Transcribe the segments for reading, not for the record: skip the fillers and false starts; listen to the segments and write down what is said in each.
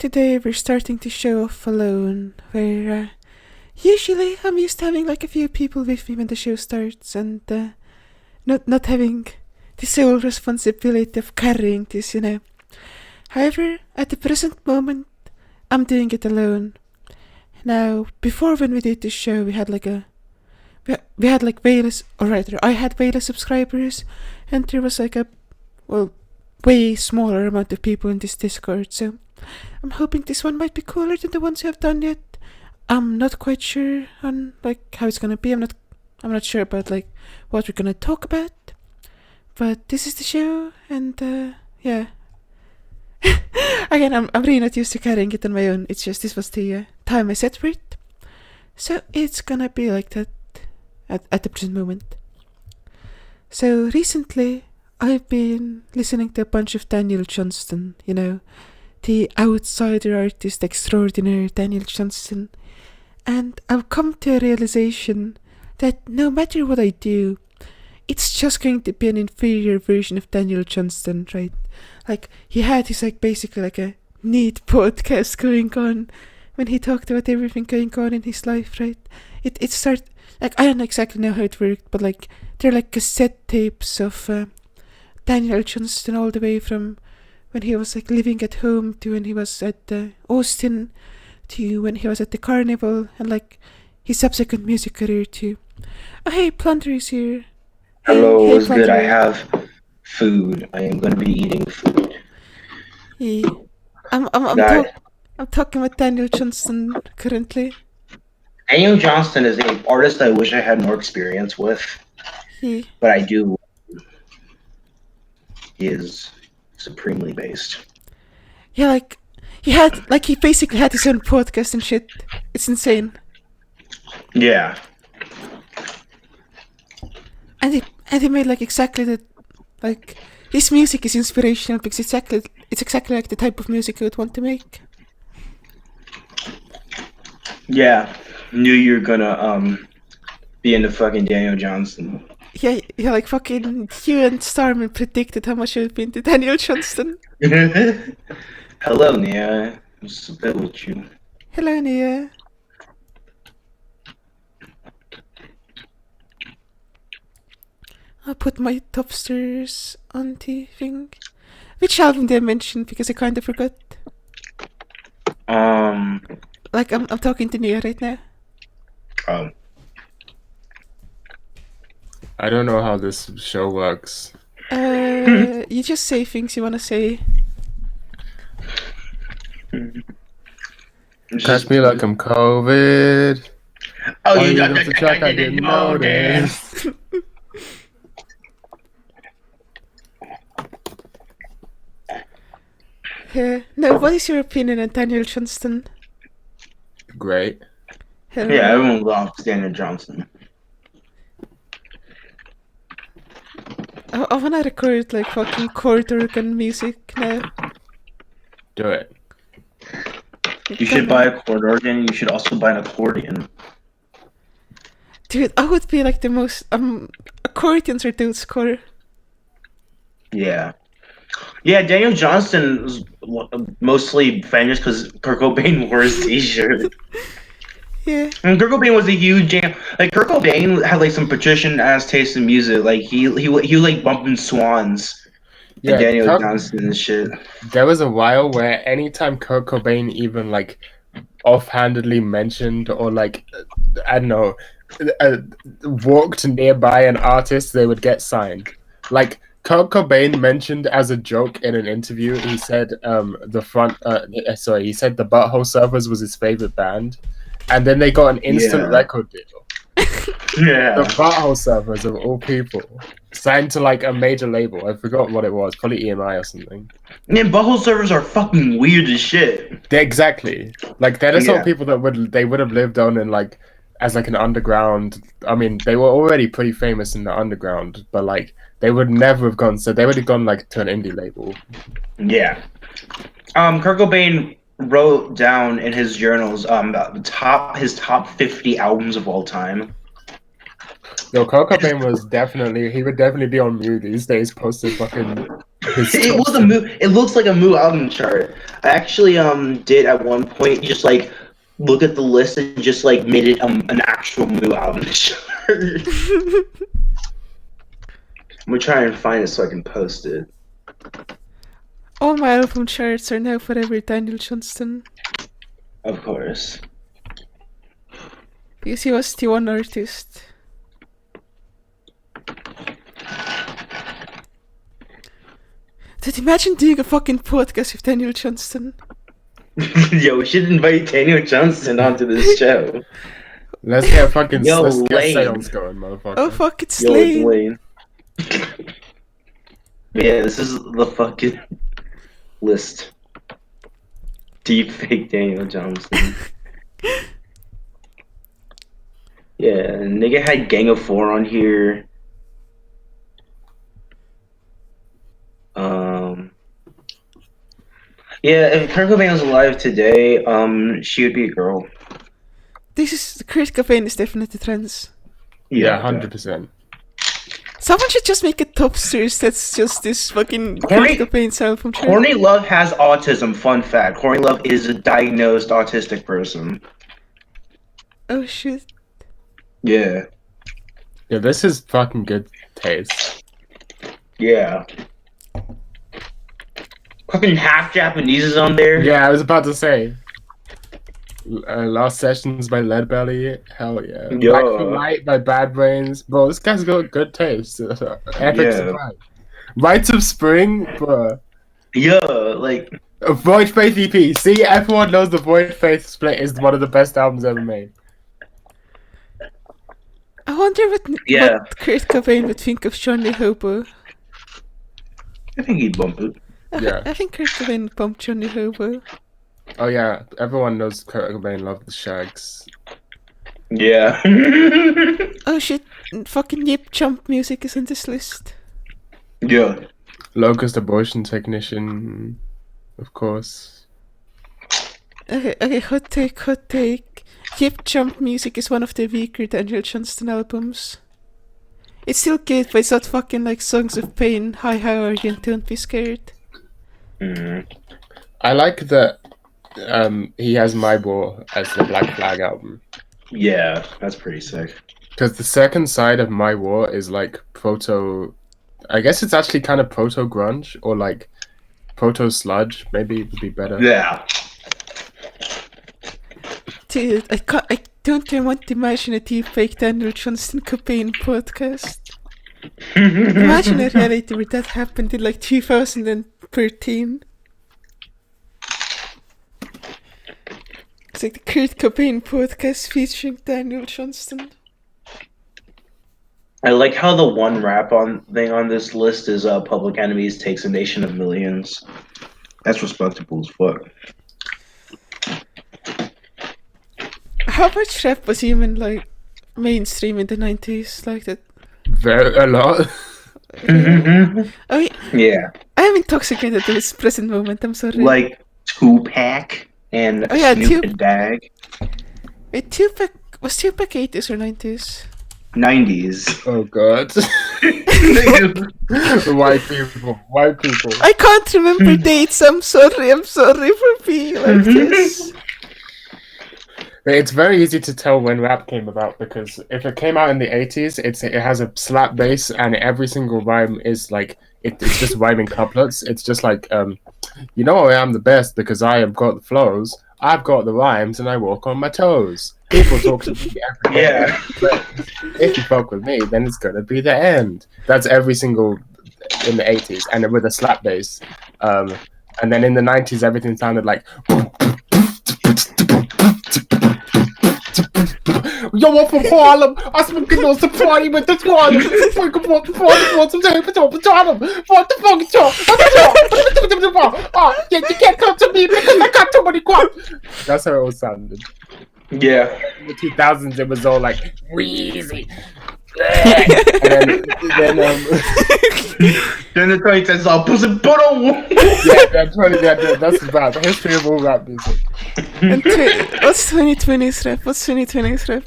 Today we're starting the show off alone, where usually I'm used to having like a few people with me when the show starts and not having the sole responsibility of carrying this. However, at the present moment, I'm doing it alone. Now, before when we did this show, we had like we had like way less, or rather, I had way less subscribers, and there was like a, well, way smaller amount of people in this Discord, so I'm hoping this one might be cooler than the ones I've done yet. I'm not quite sure on like how it's gonna be. I'm not sure about like what we're gonna talk about. But this is the show, and yeah. Again, I'm really not used to carrying it on my own. It's just this was the time I set for it, so it's gonna be like that at the present moment. So recently, I've been listening to a bunch of Daniel Johnston. The outsider artist extraordinaire Daniel Johnston, and I've come to a realization that no matter what I do, it's just going to be an inferior version of Daniel Johnston, right? Like, he had his, like, basically, like, a neat podcast going on when he talked about everything going on in his life, right? It started, like, I don't exactly know how it worked, but, like, they're, like, cassette tapes of Daniel Johnston all the way from when he was, like, living at home to when he was at Austin to when he was at the carnival and, like, his subsequent music career, too. Oh, hey, Plunder is here. Hello, Hey, what's good? Plunder. I have food. I am going to be eating food. Hey. I'm talking with Daniel Johnston currently. Daniel Johnston is an artist I wish I had more experience with, He but I do. He is supremely based. Yeah, like, he basically had his own podcast and shit. It's insane. Yeah. And he made like exactly that, like, his music is inspirational because it's exactly like the type of music I would want to make. Yeah. Knew you were gonna be into fucking Daniel Johnston. Yeah, like fucking you and Starman predicted how much I would be into Daniel Johnston. Hello, Nia. What's good with you? Hello, Nia. I'll put my topsters on the thing. Which album did I mention? Because I kind of forgot. Like, I'm talking to Nia right now. Oh. I don't know how this show works. You just say things you want to say. Catch me like I'm COVID. Oh, you got the track I didn't notice. No, what is your opinion on Daniel Johnston? Great. Hello. Yeah, everyone loves Daniel Johnston. I wanna record like fucking chord organ music now. Do it. You should buy a chord organ. You should also buy an accordion. Dude, I would be like the most accordions are dude's core. Yeah. Yeah, Daniel Johnston was mostly famous because Kurt Cobain wore his t-shirt. Yeah. And Kurt Cobain was a huge jam. Like, Kurt Cobain had like some patrician-ass taste in music. Like, he like bumping Swans. Yeah, And Daniel Johnston and shit. There was a while where anytime Kurt Cobain even like offhandedly mentioned or like I don't know walked nearby an artist, they would get signed. Like, Kurt Cobain mentioned as a joke in an interview, he said he said the Butthole Surfers was his favorite band, and then they got an instant record deal. Yeah. The Butthole Surfers, of all people, signed to like a major label. I forgot what it was, probably EMI or something. Man, Butthole Surfers are fucking weird as shit. Exactly. Like, they're the sort of people that would have lived on in like as like an underground. I mean, they were already pretty famous in the underground, but like they would never have gone. So they would have gone like to an indie label. Yeah. Kurt Cobain wrote down in his journals his top 50 albums of all time. Yo, Kurt Cobain was definitely, he would definitely be on Mew these days, posted fucking his It top was a Moo. It looks like a Moo album chart. I actually did at one point just like look at the list and just like made it an actual Moo album chart. I'm gonna try and find it so I can post it. All my album charts are now forever Daniel Johnston. Of course. Because he was the one artist. Dude, imagine doing a fucking podcast with Daniel Johnston. Yo, we should invite Daniel Johnston onto this show. Let's get fucking Yo, let's get Lane. sales going, motherfucker. Oh fuck, it's Yo, it's Lane. Lane. Yeah, this is the fucking list. Deep fake Daniel Johnston. Yeah, nigga had Gang of Four on here. Yeah, if Kurt Cobain was alive today, she would be a girl. This is Kurt Cobain is definitely trans. Yeah, 100%. Someone should just make a top series that's just this fucking Corny- Kurt Cobain's album chart. Courtney Love has autism. Fun fact: Courtney Love is a diagnosed autistic person. Oh shit. Yeah. Yeah, this is fucking good taste. Yeah. Fucking half Japanese is on there. Yeah, I was about to say. Lost Sessions by Leadbelly, hell yeah. Yo. Black for Light by Bad Brains. Bro, this guy's got good taste. Epic Yeah. surprise. Rites of Spring, bro. Yeah, like Void Faith EP. See, everyone knows the Void Faith split is one of the best albums ever made. I wonder what Kurt Cobain would think of Johnny Hobo. I think he'd bump it. Yeah. I think Kurt Cobain would bump Johnny Hobo. Oh yeah, everyone knows Kurt Cobain loved the Shags. Yeah. Oh shit, fucking Yip Jump music is on this list. Yeah. Locust Abortion Technician, of course. Okay, hot take. Yip Jump music is one of the weaker Daniel Johnston albums. It's still good, but it's not fucking like Songs of Pain, Hi How Are You and Don't Be Scared. Mm-hmm. I like that he has My War as the Black Flag album. Yeah, that's pretty sick. Because the second side of My War is like proto... I guess it's actually kind of proto-grunge, or like proto-sludge, maybe it would be better. Yeah. Dude, I don't even want to imagine a deep fake Daniel Johnston Cobain podcast. Imagine a reality where that happened in like 2013. It's like the Kurt Cobain podcast featuring Daniel Johnston. I like how the one rap thing on this list is Public Enemy's Takes a Nation of Millions. That's respectable as fuck. How much rap was even like mainstream in the 90s like that? A lot. Oh Yeah. I am intoxicated at this present moment, I'm sorry. Like Tupac and Snoop Dogg. Wait, Tupac, was Tupac 80s or 90s? 90s. Oh god. White people. I can't remember dates, I'm sorry for being like this. It's very easy to tell when rap came about, because if it came out in the 80s, it has a slap bass and every single rhyme is like it's just rhyming couplets. It's just like you know I am the best because I have got the flows, I've got the rhymes, and I walk on my toes. People talk to me every day. Yeah. But if you fuck with me, then it's gonna be the end. That's every single in the 80s, and with a slap bass. And then in the 90s, everything sounded like. Yo, I'm from Harlem. I smoking on the party with the squad. Fuck about the party, want some tape, what the fuck is y'all? Oh, yeah, you can't come to me because I got too many guap. That's how it all sounded. Yeah. In the 2000s, it was all like wheezy. and then Then the 2010s all pussy bottle. yeah, that's about the history of all rap music. And what's 2020's rap?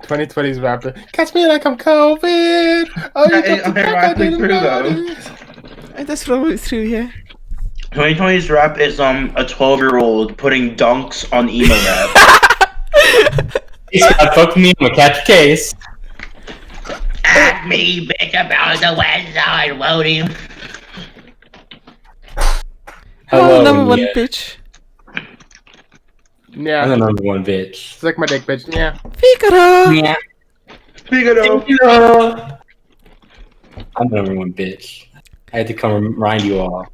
2020's rapper. Catch me like I'm COVID. Oh, you got the back, I didn't true, know though. it. That's probably true, yeah. 2020's rap is a 12-year-old putting dunks on emo rap. Fuck me, I'm a catch case. At me, bitch, about the west side, won't you? Hello, Hello, number one yeah. bitch. I'm Yeah. the number one bitch. Suck my dick, bitch. Yeah. Figaro! Yeah. Figaro. I'm the number one bitch. I had to come remind you all.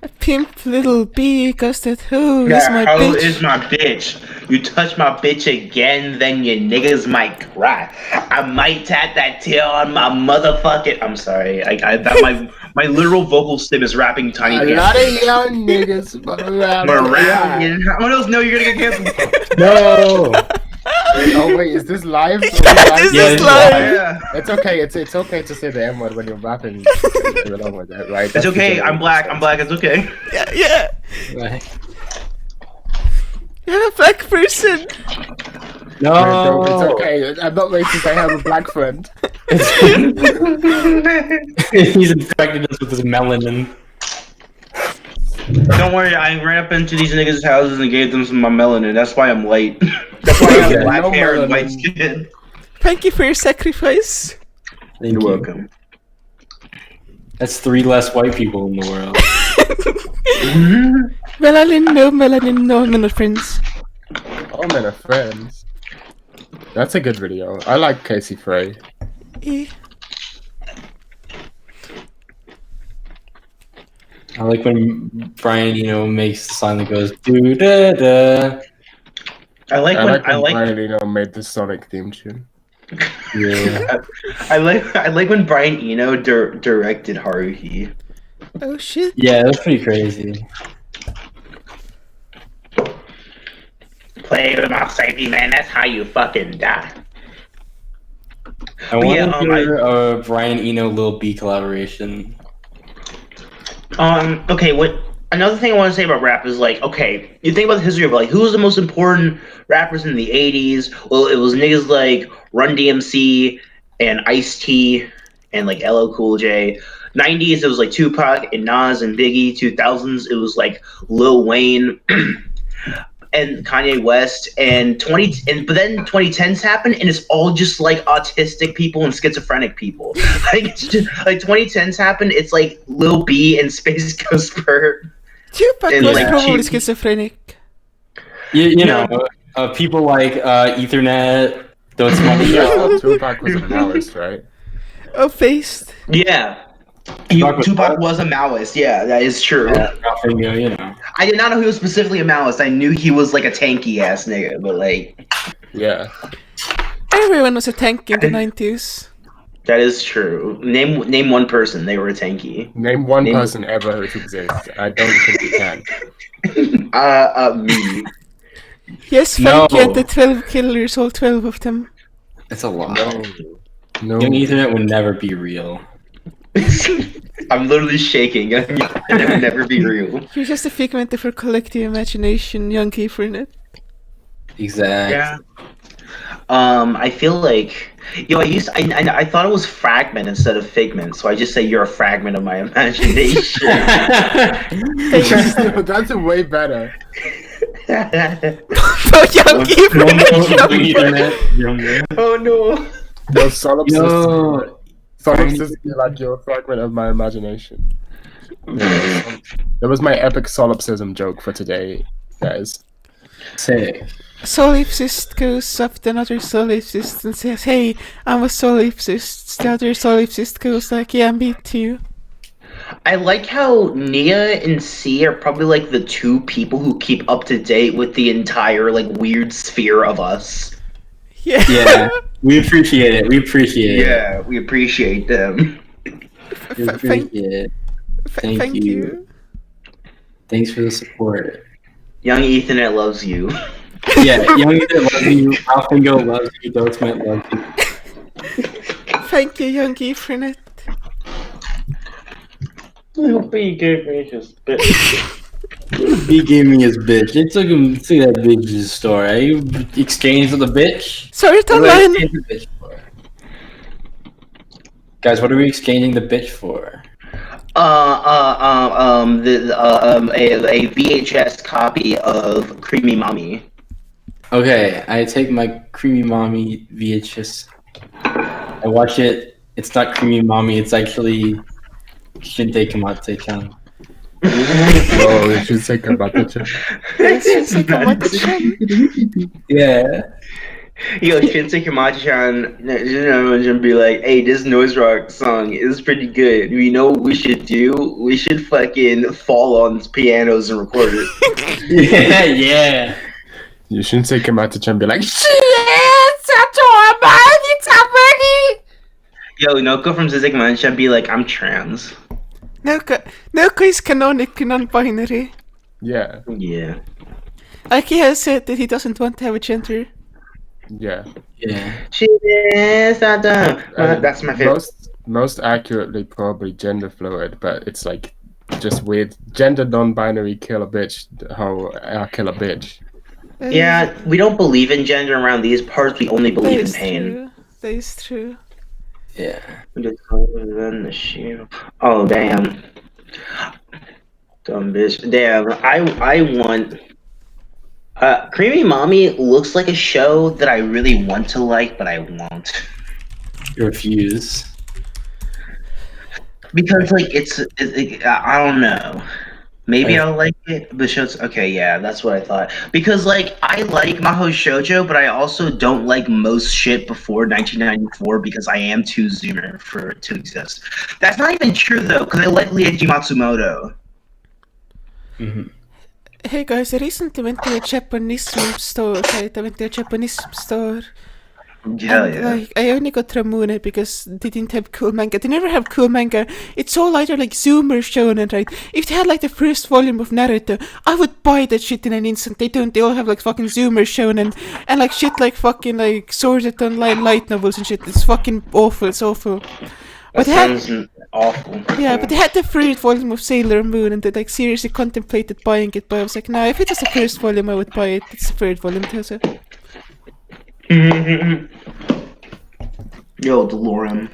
A pimp little bee custard. Who is my How bitch? is my bitch? You touch my bitch again, then your niggas might cry. I might tap that tail on my motherfucking. I'm sorry. My literal vocal stem is rapping tiny. A lot of young niggas. I'm rapping. Oh no, you're gonna get canceled. No! Oh wait, is this live? This Yeah, is live. Yeah. It's okay. It's okay to say the M word when you're rapping. You're along with that, right? It's okay. I'm black. It's okay. Yeah. You're a black person. No! It's okay. I'm not racist. I have a black friend. He's infected us with his melanin. Don't worry. I ran up into these niggas' houses and gave them some of my melanin. That's why I'm light. That's why I have Okay. black No hair and melanin. white skin. Thank you for your sacrifice. Thank You're you. welcome. That's 3 less white people in the world. Melanin, no, men are friends. All men are friends. That's a good video. I like Casey Frey. Eh. I like when Brian, makes the sign that goes doo da da. I like when Brian Eno made the Sonic theme tune. Yeah. I like when Brian Eno directed Haruhi. Oh shit. Yeah, that's pretty crazy. Play with my safety, man. That's how you fucking die. I want yeah, to hear a Brian Eno Lil B collaboration. Okay, another thing I want to say about rap is like, okay, you think about the history of like who was the most important rappers in the 80s? Well, it was niggas like Run DMC and Ice-T and like LL Cool J. 90s it was like Tupac and Nas and Biggie. 2000s it was like Lil Wayne and Kanye West. And but then 2010s happened and it's all just like autistic people and schizophrenic people. Like it's just like 2010s happened. It's like Lil B and Space Ghost Bert. Tupac And, was like, probably cheap- schizophrenic. You know, people like Ethernet, Dotesmite. Yeah, Tupac was a Maoist, right? Oh, faced. Yeah. Tupac was a Maoist. Yeah, that is true. I did not know he was specifically a Maoist. I knew he was like a tanky ass nigga, but like, Yeah. Everyone was a tank in the 90s. that is true. Name one person they were a tanky. Name one person ever who exists. I don't think you can. Me. Yes, No. Frankie and the 12 killers, all 12 of them. It's a lie. No. Young Ethernet would never be real. I'm literally shaking. It would never be real. You're just a figment of her collective imagination, young Keyfrinet. Exactly. Yeah. I feel like I thought it was fragment instead of figment, so I just say you're a fragment of my imagination. That's way better. Oh, young Keyfrinet! Oh no. No, solipsist. Yo, Solipsist be like you're a fragment of my imagination. That was my epic solipsism joke for today, guys. say. Solipsist goes up to another solipsist and says, "Hey, I'm a solipsist." The other solipsist goes like, "Yeah, me too." I like how Nia and C are probably like the two people who keep up to date with the entire like weird sphere of us. Yeah. Yeah, we appreciate it. We appreciate it. Yeah, we appreciate them. We appreciate it. Thank you. Thanks for the support. Young Ethernet loves you. Yeah, Young Ethernet loves you. Alfingo loves you. Dotesmite loves you. Thank you, young Keyfrinet. Be good, gracious bitch. He gave me his bitch. It took him to that bitch's store. He exchanged with a bitch. Sorry, What did I online. exchange the bitch for? Guys, what are we exchanging the bitch for? A VHS copy of Creamy Mommy. Okay, I take my Creamy Mommy VHS. I watch it. It's not Creamy Mommy. It's actually Shinte Kamate-chan. Oh, you should say about the chat. Yes, she's like a mother-chan. Yeah. Yo, Shinsei Kamachi-chan and be like, hey, this Noise Rock song is pretty good. You know what we should do? We should fucking fall on pianos and record it. Yeah. You shouldn't say Kamata-chan and be like, Yo, Noko from Zizek Manchan be like, I'm trans. Noko is canonic non-binary. yeah, Yeah. Like he has said that he doesn't want to have a gender. yeah. Yeah. She is that's my favorite. Most accurately, probably gender fluid, but it's like just weird. Gender non-binary kill a bitch. How I kill a bitch. Yeah, we don't believe in gender around these parts. We only That believe in is pain. true. That is true. Yeah. Oh damn. Dumb bitch. Damn, I want Creamy Mommy looks like a show that I really want to like, but I won't. You refuse. Because like I don't know. Maybe I'll like it, but show's okay. Yeah, that's what I thought. Because like I like Maho Shoujo, but I also don't like most shit before 1994 because I am too zoomer for it to exist. That's not even true though, because I like Leiji Matsumoto. Mm-hmm. Hey guys, I recently went to a Japanese store, right? I went to a Japanese store. Hell And yeah. like, I only got Ramune because they didn't have cool manga. They never have cool manga. It's all either like Zoomer shonen, right? If they had like the first volume of Naruto, I would buy that shit in an instant. They don't. They all have like fucking Zoomer shonen and like shit like fucking like Sword Art Online light novels and shit. It's fucking awful. It's awful. That But they had, sounds awful. yeah, but they had the third volume of Sailor Moon, and they like seriously contemplated buying it. But I was like, nah, if it was the first volume, I would buy it. It's the third volume, so. Yo, DeLorean.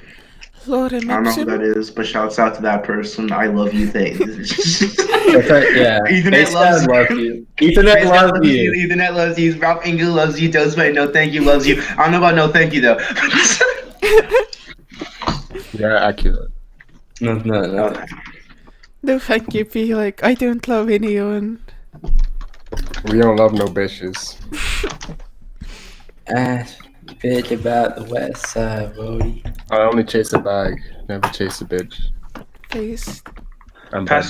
Laura I don't know who Mipsum. that is, but shouts out to that person. I love you, thing. Yeah. Ethernet loves you. Ethernet loves you. Ethernet loves you. Ralph Engel loves you. Dotesmite, no thank you, loves you. I don't know about no thank you though. Yeah, accurate. No. Okay. No, thank you. Be like, I don't love anyone. We don't love no bitches. Ask bitch about the west side, Bodie. I only chase a bag, never chase a bitch. Please. I'm that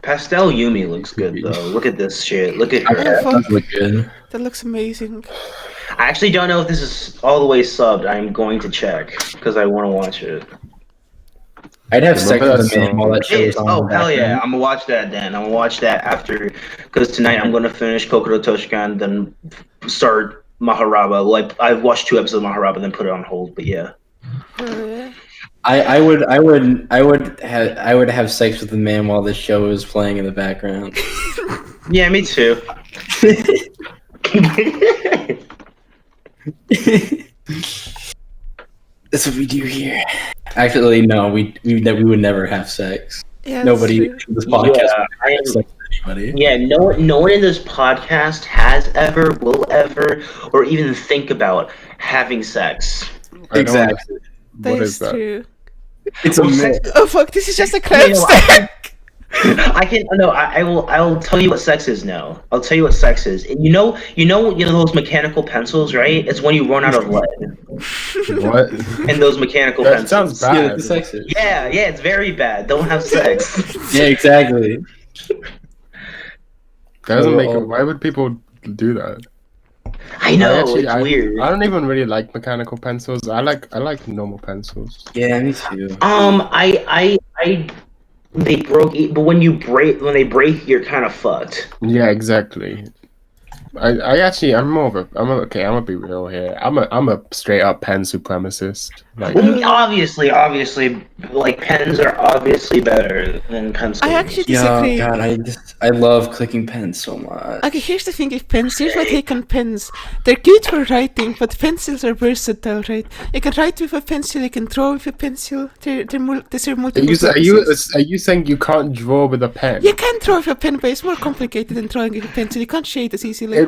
Pastel Yumi looks good though. Look at this shit. Look at her. Oh, fuck. Does look good. That looks amazing. I actually don't know if this is all the way subbed. I'm going to check because I want to watch it. I'd have sex Remember with that a man song? while that show It was is. on. Oh in the hell yeah! background. I'm gonna watch that then. I'm gonna watch that after, because tonight I'm gonna finish Kokoro Toshikan, then start Maharaba. Like I've watched 2 episodes of Maharaba, then put it on hold. But yeah. I would have sex with a man while the show was playing in the background. Yeah, me too. That's what we do here. Actually, no, we would never have sex. Yeah, Nobody in that's true. this podcast Yeah, would have sex with anybody. Yeah, no one in this podcast has ever, will ever, or even think about having sex. I don't Exactly. That What is is that? true. It's a Well, myth. Oh fuck, this is just a crab You know, stack! I will tell you what sex is now. I'll tell you what sex is. And you know those mechanical pencils, right? It's when you run out of lead. What? And those mechanical That pencils. sounds Yeah, bad. the sex is. Yeah, it's very bad. Don't have sex. Yeah, exactly. Doesn't make Oh. it. Why would people do that? I know, Actually, it's weird. I don't even really like mechanical pencils. I like normal pencils. Yeah, me too. They broke, but when they break, you're kind of fucked. Yeah, exactly. I'm gonna be real here. I'm a straight up pen supremacist. Like, Well, obviously, like pens are obviously better than pencils. I actually Yeah, disagree. God, I love clicking pens so much. Okay, here's the thing with pens. Here's my take on pens. They're good for writing, but pencils are versatile, right? You can write with a pencil, you can draw with a pencil. They're multiple purposes. are you saying you can't draw with a pen? You can draw with a pen, but it's more complicated than drawing with a pencil. You can't shade as easily.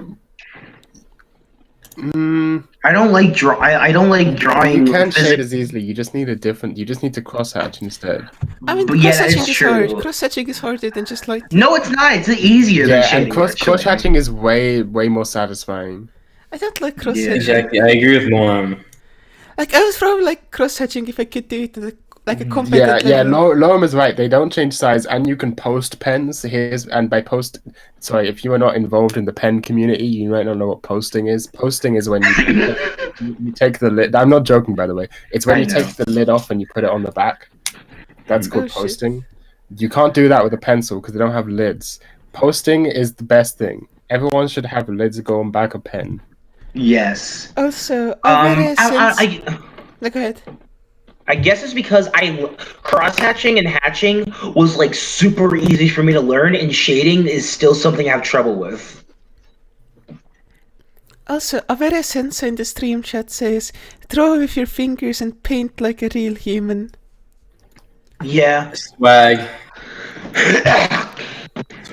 I don't like I don't like drawing. You can't shade as easily. You just need to crosshatch instead. I mean, But yeah, cross-hatching that's is true. hard. Cross-hatching is harder than just like... No, it's not. It's easier than Yeah, shading. and crosshatching is way more satisfying. I don't like cross-hatching. Exactly, I agree with Norm. Like, I was probably like cross-hatching if I could do it at a competent level. Lorem is right. They don't change size, and you can post pens. If you are not involved in the pen community, you might not know what posting is. Posting is when you take the lid. I'm not joking, by the way. It's when you take the lid off and you put it on the back. That's called posting. You can't do that with a pencil because they don't have lids. Posting is the best thing. Everyone should have lids going back a pen. Yes. Also, Go ahead. I guess it's because cross-hatching and hatching was like super easy for me to learn, and shading is still something I have trouble with. Also, Avera Sensa in the stream chat says, draw with your fingers and paint like a real human. Yeah. Swag,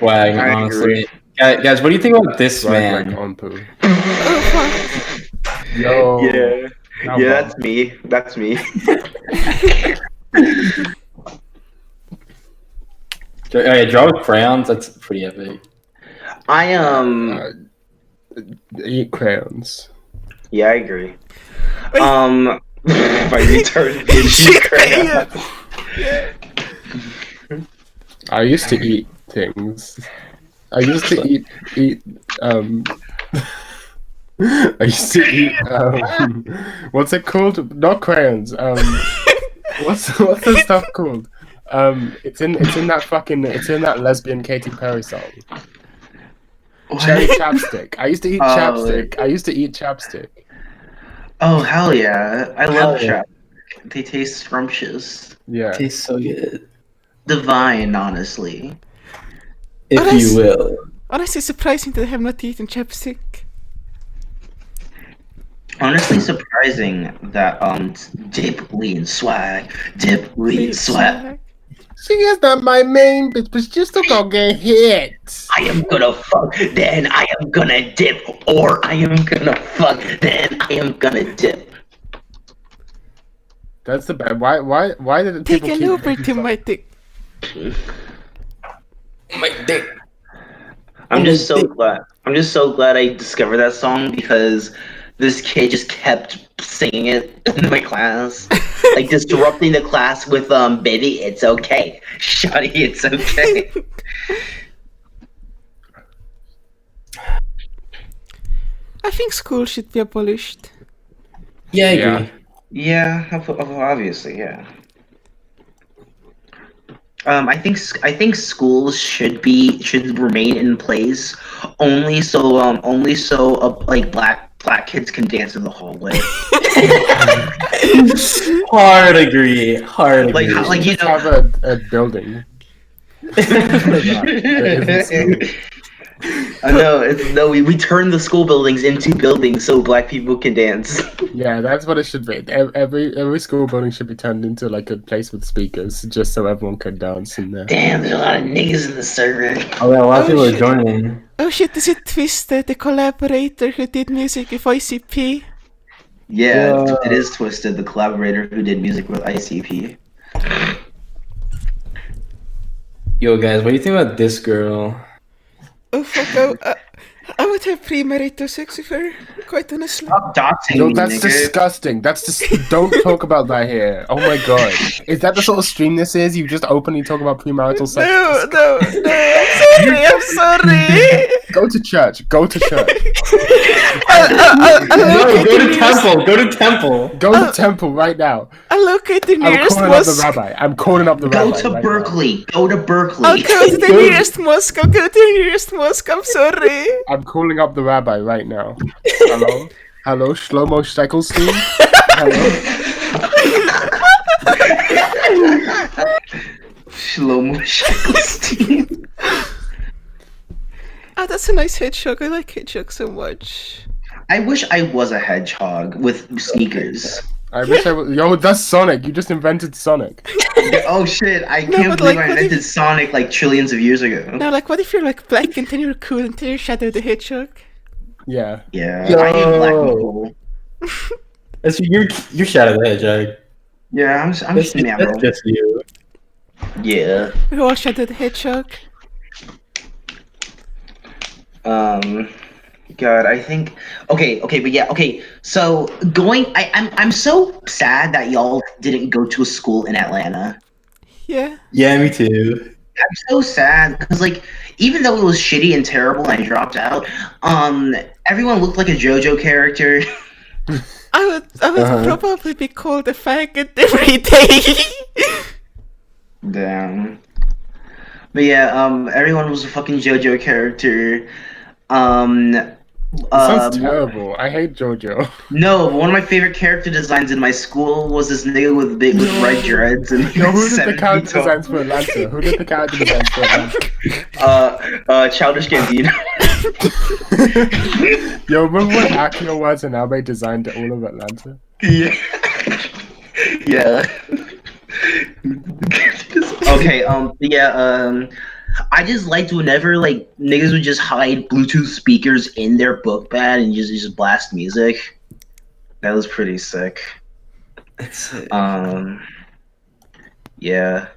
honestly. Guys, what do you think about this man? Like on poo. Oh, fuck. Yo. Yeah. How Yeah, about- that's me. Draw with crayons. That's pretty epic. I Eat crayons. Yeah, I agree. Wait. My retard did crayon. I used to eat things. I used to eat I used to eat what's it called? Not crayons. What's the stuff called? It's in that lesbian Katy Perry song. Cherry chapstick. I used to eat chapstick. I used to eat chapstick. Oh hell yeah! I love chapstick. They taste scrumptious. Yeah. Tastes so good, Divine, honestly. if you will. Honestly, surprising that I have not eaten chapstick. Honestly, surprising that dip lean swag. She is not my main bitch, but she's still gonna get hit. I am gonna fuck, then I am gonna dip, or I am gonna fuck, then I am gonna dip. That's the bad. Why did it Take people an keep Uber to my dick. My dick. I'm just so glad I discovered that song, because this kid just kept singing it in my class, like disrupting the class with "Baby, it's okay, shawty, it's okay." I think school should be abolished. Yeah, I agree. Yeah, obviously, yeah. I think schools should remain in place only so like black kids can dance in the hallway. Hard agree. Like you know, have a building. I know we turn the school buildings into buildings so black people can dance. Yeah, that's what it should be. Every school building should be turned into like a place with speakers, just so everyone can dance in there. Damn, there's a lot of niggas in the server. Oh yeah, a lot of people shit. are joining. Oh shit, is it Twisted, the collaborator who did music with ICP? Yeah, it is Twisted, the collaborator who did music with ICP. Yo, guys, what do you think about this girl? Oh fuck, I would have premarital sex with her, quite honestly. Stop doxing No, me, that's nigga. disgusting. That's just don't talk about that here. Oh my god, is that the sort of stream this is? You just openly talk about premarital sex? No, I'm sorry. Go to church. No, go to temple. Go to temple. Go to temple right now. I'll locate the I'm nearest calling up the mosque. rabbi. I'm calling up the rabbi. Go to right Berkeley. Go to Berkeley. I'll go to the nearest mosque. I'm sorry. now. I'm calling up the rabbi right now. Hello? Hello, Shlomo Steckelstein? Hello? Shlomo Steckelstein. Oh, that's a nice hedgehog. I like hedgehog so much. I wish I was a hedgehog with sneakers. I wish I was. Yo, that's Sonic. You just invented Sonic. Oh shit! I No, can't but, believe like, I what invented if- Sonic like trillions of years ago. Now, like, what if you're like black and then you're cool and then you're Shadow the Hedgehog? Yeah. Yeah, Yo. I am black and cool. That's you're Shadow the Hedgehog. Yeah, I'm That's, just man, that's bro. just you. Yeah. We're all Shadow the Hedgehog. God, I think. Okay, but yeah, okay. So I'm so sad that y'all didn't go to a school in Atlanta. Yeah. Yeah, me too. I'm so sad because like even though it was shitty and terrible and I dropped out, everyone looked like a JoJo character. I would Uh-huh. probably be called a faggot every day. Damn. But yeah, everyone was a fucking JoJo character. Um, Sounds uh, terrible. I hate JoJo. no, one of my favorite character designs in my school was this nigga with red dreads and he Yo, was who did the 7 character feet tall. designs for Atlanta? Who did the character designs for Atlanta? Childish Gambino. Yo, remember when Akio Watanabe designed all of Atlanta? Yeah. Yeah. Okay, I just liked whenever like niggas would just hide Bluetooth speakers in their book bag and just blast music. That was pretty sick. That's it. Yeah.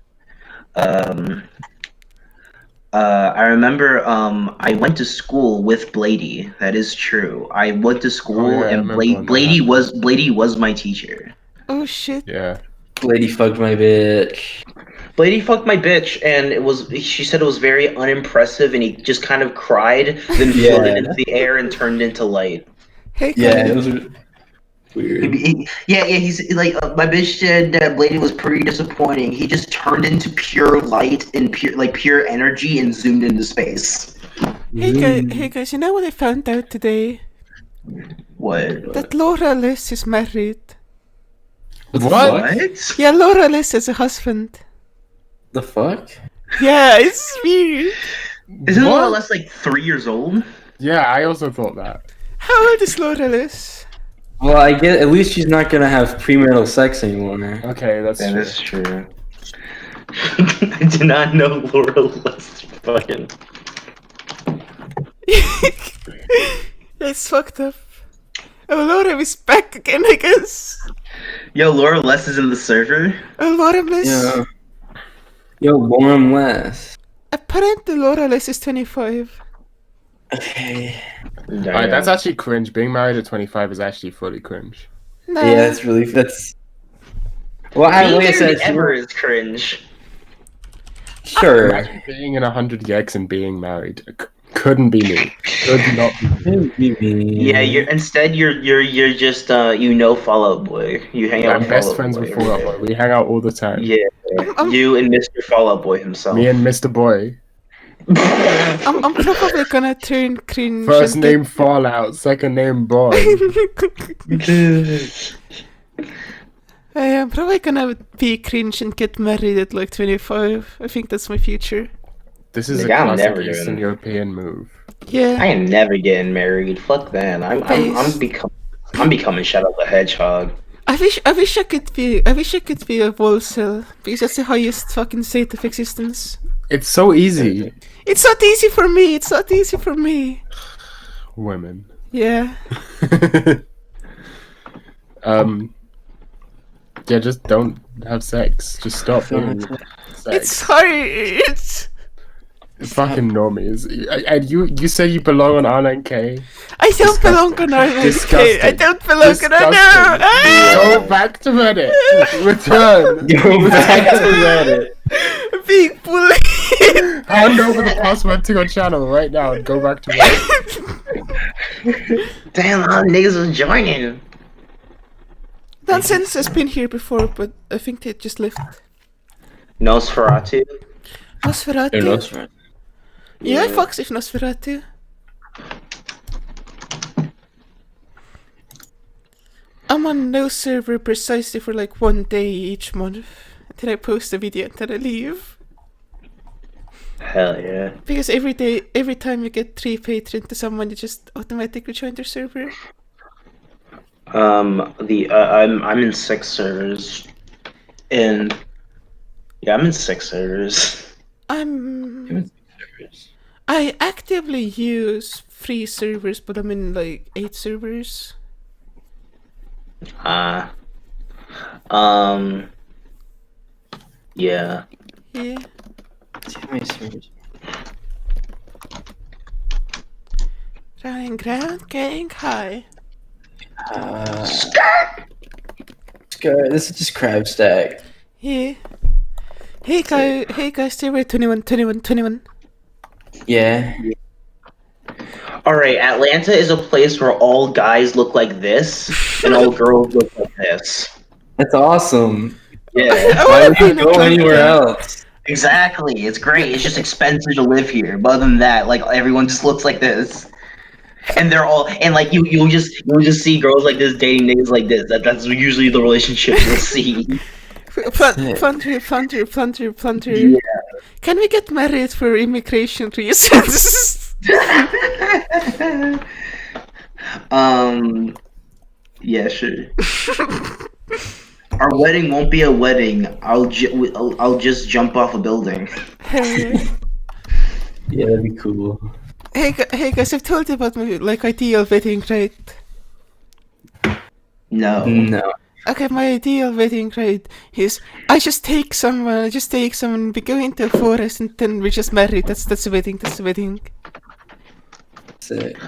I remember I went to school with Blady. That is true. I went to school Oh, yeah, I and remember when that Blady was my teacher. Oh shit. Yeah. Lady fucked my bitch. Blady fucked my bitch, and she said it was very unimpressive, and he just kind of cried, then Yeah. floated into the air and turned into light. Hey, Yeah, Colin. it was weird. He's like, my bitch said that Blady was pretty disappointing. He just turned into pure light and pure energy and zoomed into space. Hey guys, you know what I found out today? What? That Laura Liss is married. What? The What? fuck? Yeah, Laura Liss has a husband. The fuck? Yeah, it's weird. Isn't What? Laura Less like 3 years old? Yeah, I also thought that. How old is Laura Liss? Well, I get at least she's not gonna have premarital sex anymore. Okay, that's That true. is true. I did not know Laura Less fucking. It's fucked up. Oh, Laura is back again, I guess. Yo, Laura Less is in the server? Oh, Laura Liss. Yeah. Yo, Lauren West. Apparently, Laura Liss is 25. Okay. Alright, that's actually cringe. Being married at 25 is actually fully cringe. No. Yeah, that's. Well, Being like I said, married ever is cringe. sure. Imagine being in 100 yeks and being married. Couldn't be me. Could not be me. Yeah, you're just Fall Out Boy. You hang out I'm with best Fall Out friends Boy with every Fallout day. Boy. We hang out all the time. Yeah, I'm- you and Mr. Fall Out Boy himself. Me and Mr. Boy. I'm probably gonna turn cringe. First and name Fallout, second name Boy. I am probably gonna be cringe and get married at like 25. I think that's my future. This is a Nigga, I'm classic never Eastern doing- European move. Yeah. I am never getting married. Fuck that. I'm becoming Shadow the Hedgehog. I wish I could be a wall cell because that's the highest fucking state of existence. It's so easy. It's not easy for me. It's not easy for me. Women. Yeah. Yeah, just don't have sex. Just stop doing sex. It's hard. Fucking normies. And you say you belong on R9K? I don't belong on our Disgusting. I don't belong on our Disgusting. no. Go back to Reddit. Return. Go back to Reddit. Being bullied. Hand over the password to your channel right now and go back to Reddit. Damn, all the niggas was joining. Nonsense has been here before, but I think they just left. Nosferatu. Nosferatu. Who knows, right? Yeah, I fucks with Nosferatu. I'm on no server precisely for like 1 day each month. Then I post a video and then I leave. Hell yeah. Because every time you get 3 patrons to someone, you just automatically join their server. I'm in 6 servers, and yeah, I'm in 6 servers. I actively use 3 servers, but I'm in like 8 servers. Yeah. Yeah. Running ground, getting high. This is just crab stack. Yeah. Hey guys, they were 21. Yeah. Alright, Atlanta is a place where all guys look like this, and all girls look like this. That's awesome. Yeah. Why would you go anywhere else? Exactly. It's great. It's just expensive to live here. But other than that, like everyone just looks like this. And they're all like you'll just see girls like this dating niggas like this. That's usually the relationship you'll see. Plunder. Yeah. Can we get married for immigration reasons? Yeah, sure. Our wedding won't be a wedding. I'll just jump off a building. Hey. Yeah, that'd be cool. Hey guys, I've told you about my like ideal wedding, right? No. Okay, my ideal wedding, right, is I just take someone, we go into a forest and then we just marry. That's the wedding. Sick.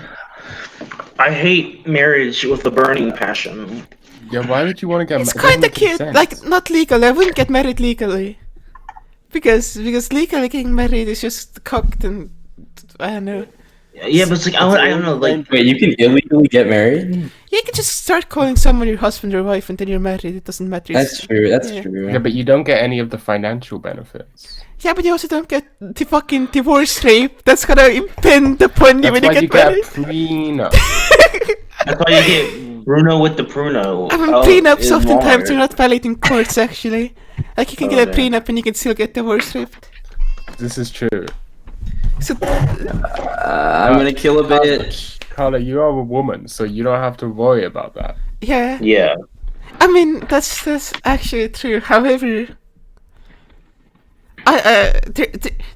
I hate marriage with a burning passion. Yeah, why would you want to get married? It's kind of cute, like not legal. I wouldn't get married legally, because legally getting married is just cocked and I don't know. Yeah, but it's like I don't know, like Wait, you can illegally get married? You can just start calling someone your husband or wife and then you're married. It doesn't matter. That's true. Yeah. Yeah, but you don't get any of the financial benefits. Yeah, but you also don't get the fucking divorce rate that's gonna impend upon you That's when why you get married. a prenup. that's why you get Bruno with the Pruno. I mean, prenups oftentimes are not valid in courts, actually. Like, you can get a prenup and you can still get divorce rate. This is true. So, I'm gonna kill a bitch. Carla, you are a woman, so you don't have to worry about that. yeah. Yeah. I mean, that's actually true. However,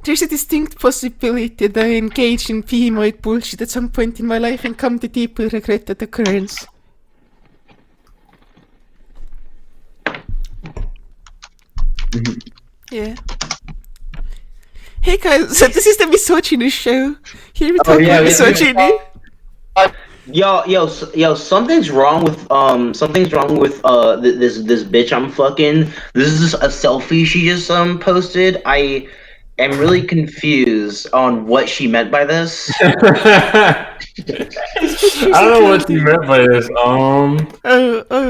there's a distinct possibility that I engage in PMOid bullshit at some point in my life and come to deeply regret that occurrence. Yeah. Hey guys, so this is the misogyny show. Here we talk about misogyny. Yo, something's wrong with this bitch I'm fucking. This is a selfie she just posted. I am really confused on what she meant by this. I don't know what she meant by this.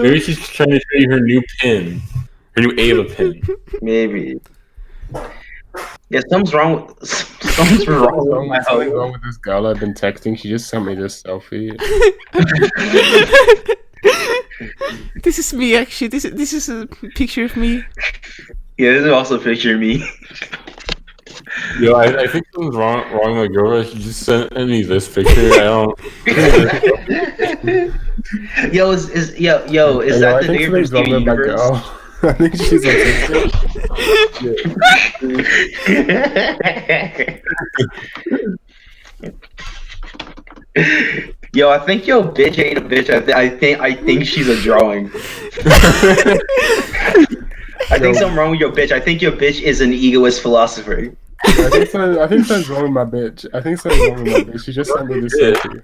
Maybe she's trying to show you her new pin, her new Ava pin. Maybe. Yeah, something's wrong with something's wrong with this girl I've been texting. She just sent me this selfie. This is me, actually. This is a picture of me. Yeah, this is also a picture of me. Yo, I think something's wrong with my girlfriend. She just sent me this picture. I don't. Yo, is that the nigga from Steven Universe? I think she's autistic. Yo, I think your bitch ain't a bitch. I think she's a drawing. I think something wrong with your bitch. I think your bitch is an egoist philosopher. I think something's wrong with my bitch. She just sent me this selfie.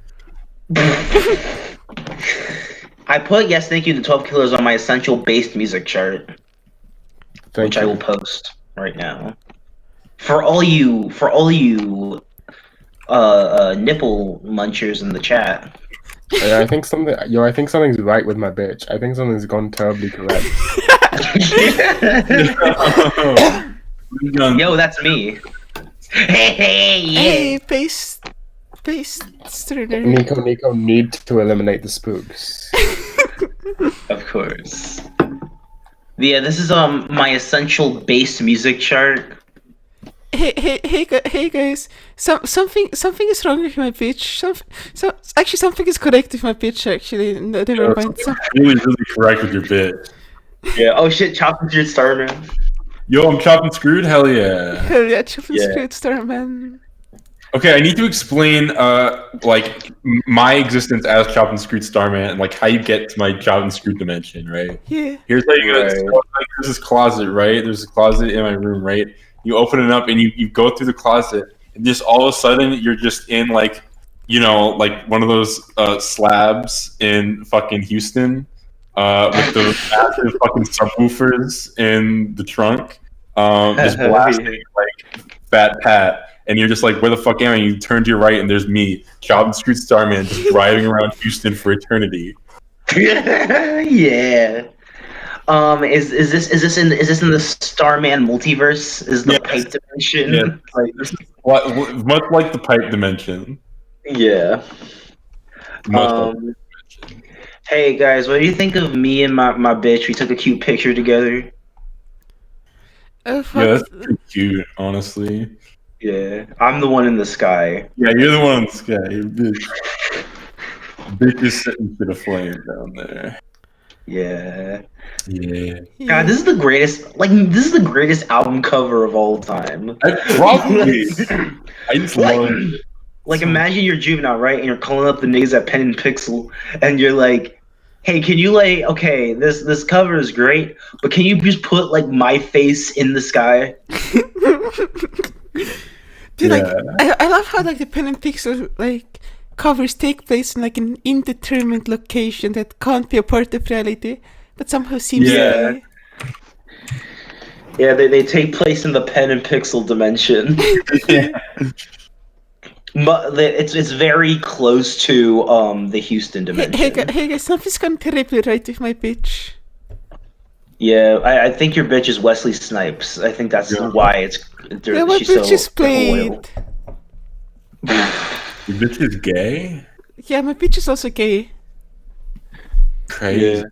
I put yes, thank you to 12 Killers on my essential based music chart, which I will post right now. For all you nipple munchers in the chat. I think something's right with my bitch. I think something's gone terribly correct. Yo, that's me. Hey, Paste Sterner. Nico need to eliminate the spooks. Of course. Yeah, this is my essential bass music chart. Hey guys, something is wrong with my pitch. Something is correct with my pitch. Actually, no, never mind. Really, really correct with your bit. Yeah. Oh shit, Chopping Through Starman. Yo, I'm chopping screwed. Hell yeah. Hell yeah, Chopping Yeah. Screwed Starman. Okay, I need to explain like my existence as chopped and screwed Starman and like how you get to my chopped and screwed dimension, right? Yeah. Here's like, Right. so, like there's this closet, right? There's a closet in my room, right? You open it up and you go through the closet and just all of a sudden you're just in like, you know, like one of those slabs in fucking Houston with the massive fucking subwoofers in the trunk, just blasting like Fat Pat. And you're just like, where the fuck am I? And you turn to your right, and there's me, Chopped and Screwed Starman, just driving around Houston for eternity. Yeah. Is this in the Starman multiverse? Is the Yes. pipe dimension? Yeah. Like, This is much like the pipe dimension. yeah. Much like Um, hey guys, what do you think of me and my bitch? We took a cute picture together. Oh fuck. yeah, that's pretty cute, honestly. Yeah, I'm the one in the sky. Yeah, you're the one on the sky. You're bitch. Bitch is sitting for the flame down there. Yeah. Yeah. Yeah. God, this is the greatest. Like, this is the greatest album cover of all time. Probably. I just love it. Like, imagine you're Juvenile, right? And you're calling up the niggas at Pen and Pixel, and you're like, "Hey, can you like, okay, this cover is great, but can you just put like my face in the sky?" Dude, like, Yeah. I love how like the Pen and Pixel like covers take place in like an indeterminate location that can't be a part of reality, but somehow seems Yeah. to be. Yeah, they take place in the Pen and Pixel dimension, but it's very close to the Houston dimension. Hey guys, something's gone terribly right with my pitch. Yeah, I think your bitch is Wesley Snipes. I think that's Yeah. why it's. Yeah, my she's pitch so is played. Your bitch is gay? Yeah, my pitch is also gay. Crazy. Yeah.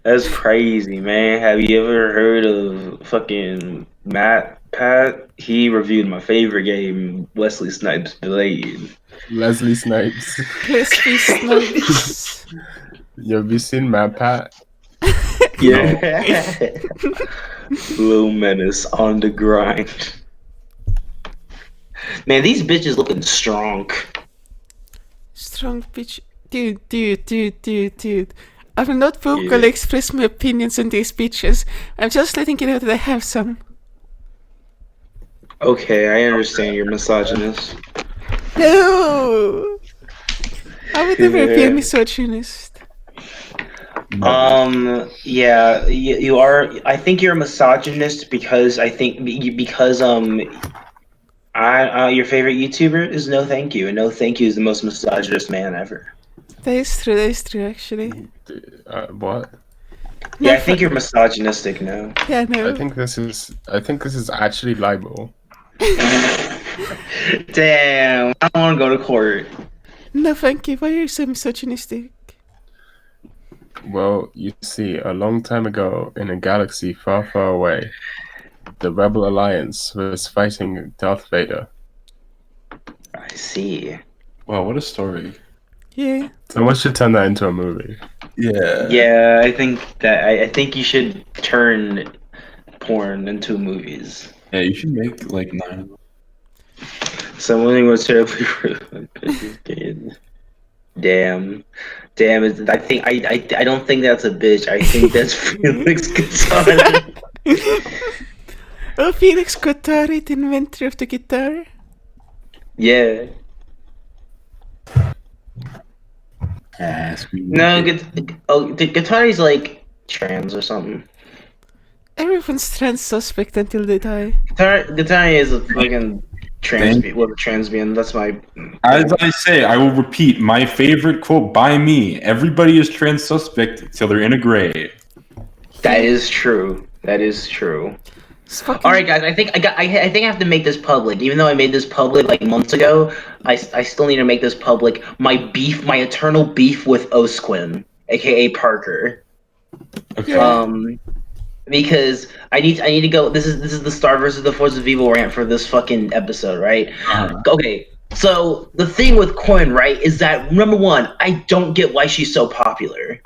That's crazy, man. Have you ever heard of fucking Matt Pat? He reviewed my favorite game, Wesley Snipes Blade. Leslie Snipes. Leslie Snipes. You have you seen Mad Pat? Yeah. Little Menace on the grind. Man, these bitches looking strong. Strong pitch. Dude. I will not vocally express my opinions on these pitches. I'm just letting you know that I have some. Okay, I understand you're misogynist. No! I would never be a Yeah. misogynist. Yeah, you are. I think you're a misogynist because your favorite YouTuber is No Thank You, and No Thank You is the most misogynist man ever. That is true, actually. What? Yeah, I think you're misogynistic now. Yeah, no. I think this is actually libel. Damn, I don't want to go to court. No, thank you. Why are you so misogynistic? Well, you see, a long time ago, in a galaxy far, far away, the Rebel Alliance was fighting Darth Vader. I see. Wow, what a story. Yeah. Someone should turn that into a movie. Yeah. Yeah, I think you should turn porn into movies. Yeah, you should make like 9 of them. Someone was terribly rude. Damn. I don't think that's a bitch. I think that's Felix Guitar. Oh, Felix Guittari, the inventor of the guitar. Yeah. Ask me. No, the Guitar is like trans or something. Everyone's trans suspect until they die. Guitar is a fucking transbian. That's my. As I say, I will repeat my favorite quote by me: "Everybody is trans suspect till they're in a grave." That is true. That is true. It's fucking... All right, guys. I think I have to make this public. Even though I made this public like months ago, I still need to make this public. My eternal beef with Osquin, aka Parker. Okay. Because I need to go. This is the Star versus the Force of Evil rant for this fucking episode, right? Okay. So the thing with Coin, right, is that number one, I don't get why she's so popular.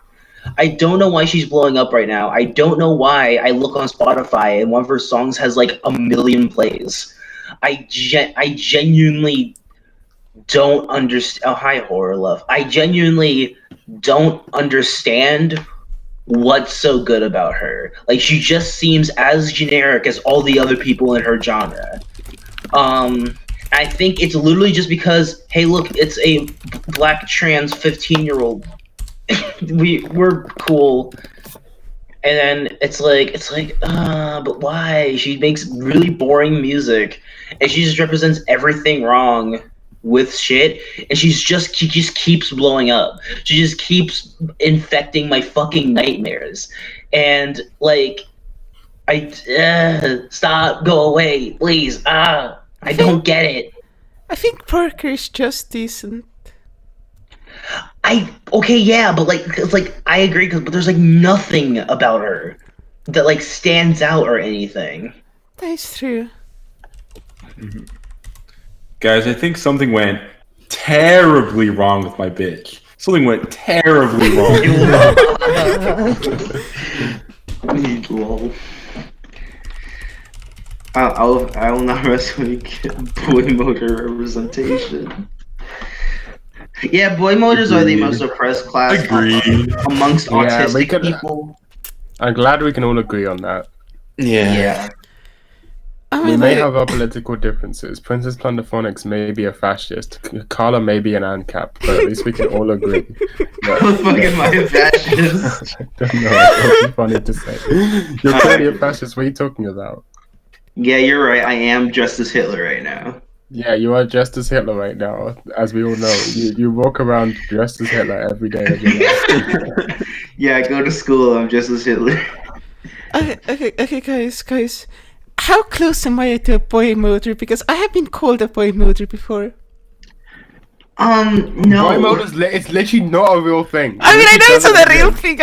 I don't know why she's blowing up right now. I don't know why I look on Spotify and one of her songs has like 1 million plays. I genuinely don't understand. Oh, hi, Horror Love. I genuinely don't understand what's so good about her. Like, she just seems as generic as all the other people in her genre. I think it's literally just because, hey, look, it's a black trans 15-year-old. We're cool. And then it's like, but why? She makes really boring music, and she just represents everything wrong with shit, and she just keeps blowing up. She just keeps infecting my fucking nightmares, and like, stop, go away, please. I don't get it. I think Parker is just decent. Okay, yeah, but like, it's like I agree, but there's like nothing about her that like stands out or anything. That's true. Guys, I think something went terribly wrong with my bitch. Something went terribly wrong. Lol. I will not wrestling boy motor representation. Yeah, boy motors are the most oppressed class Agreed. amongst Yeah, we autistic could- people. I'm glad we can all agree on that. Yeah. I We mean, may like, have our political differences. Princess Plunderphonics may be a fascist. Carla may be an ANCAP, but at least we can all agree. What the fuck am I a fascist? I don't know. It's funny to say. You're clearly a fascist. What are you talking about? Yeah, you're right. I am just as Hitler right now. Yeah, you are just as Hitler right now, as we all know. You walk around dressed as Hitler every day of your life. Yeah, I go to school. I'm just as Hitler. okay, guys. How close am I to a boy motor? Because I have been called a boy motor before. No. Boy mode is it's literally not a real thing. I mean, I know it's Literally not a real doesn't thing.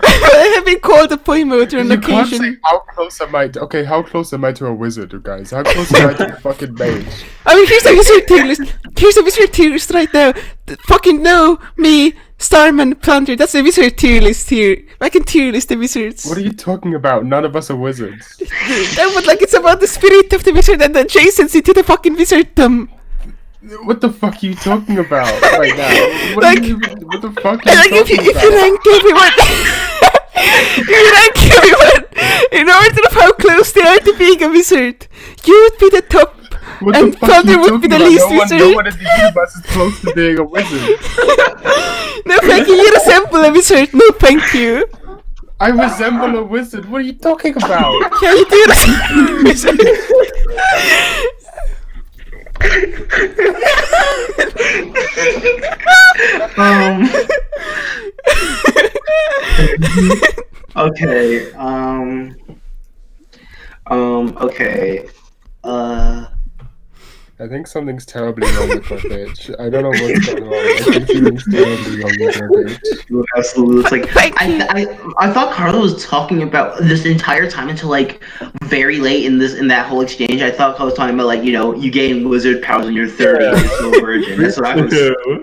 But I have been called a boy motor on exist. You can't say occasion. how close am I to... Okay, how close am I to a wizard, you guys? How close am I to a fucking mage? I mean, here's a wizard tier list. Here's a wizard tier list right now. Fucking no, me, Starman, Planter. That's the wizard tier list here. I can tier list the wizards. What are you talking about? None of us are wizards. No, but like it's about the spirit of the wizard and the adjacency to the fucking wizarddom. What the fuck are you talking about right now? What, Like- what the fuck are And you like talking if you about? rank everyone, if you rank everyone in order of how close they are to being a wizard, you would be the top, What and the fuck are you Thunder would be talking the about? least No wizard. one in the universe is close to being a wizard. No, thank you. You resemble a wizard. No, thank you. I resemble a wizard. What are you talking about? Yeah, you do resemble a wizard. Okay. Okay. I think something's terribly wrong with my bitch. I don't know what's going on. I think something's terribly wrong with my bitch. Absolutely. It's like Thank you. I thought Carla was talking about this entire time until like very late in that whole exchange. I thought Carla was talking about like, you know, you gain wizard powers when you're 30 and you're still a virgin. That's what I was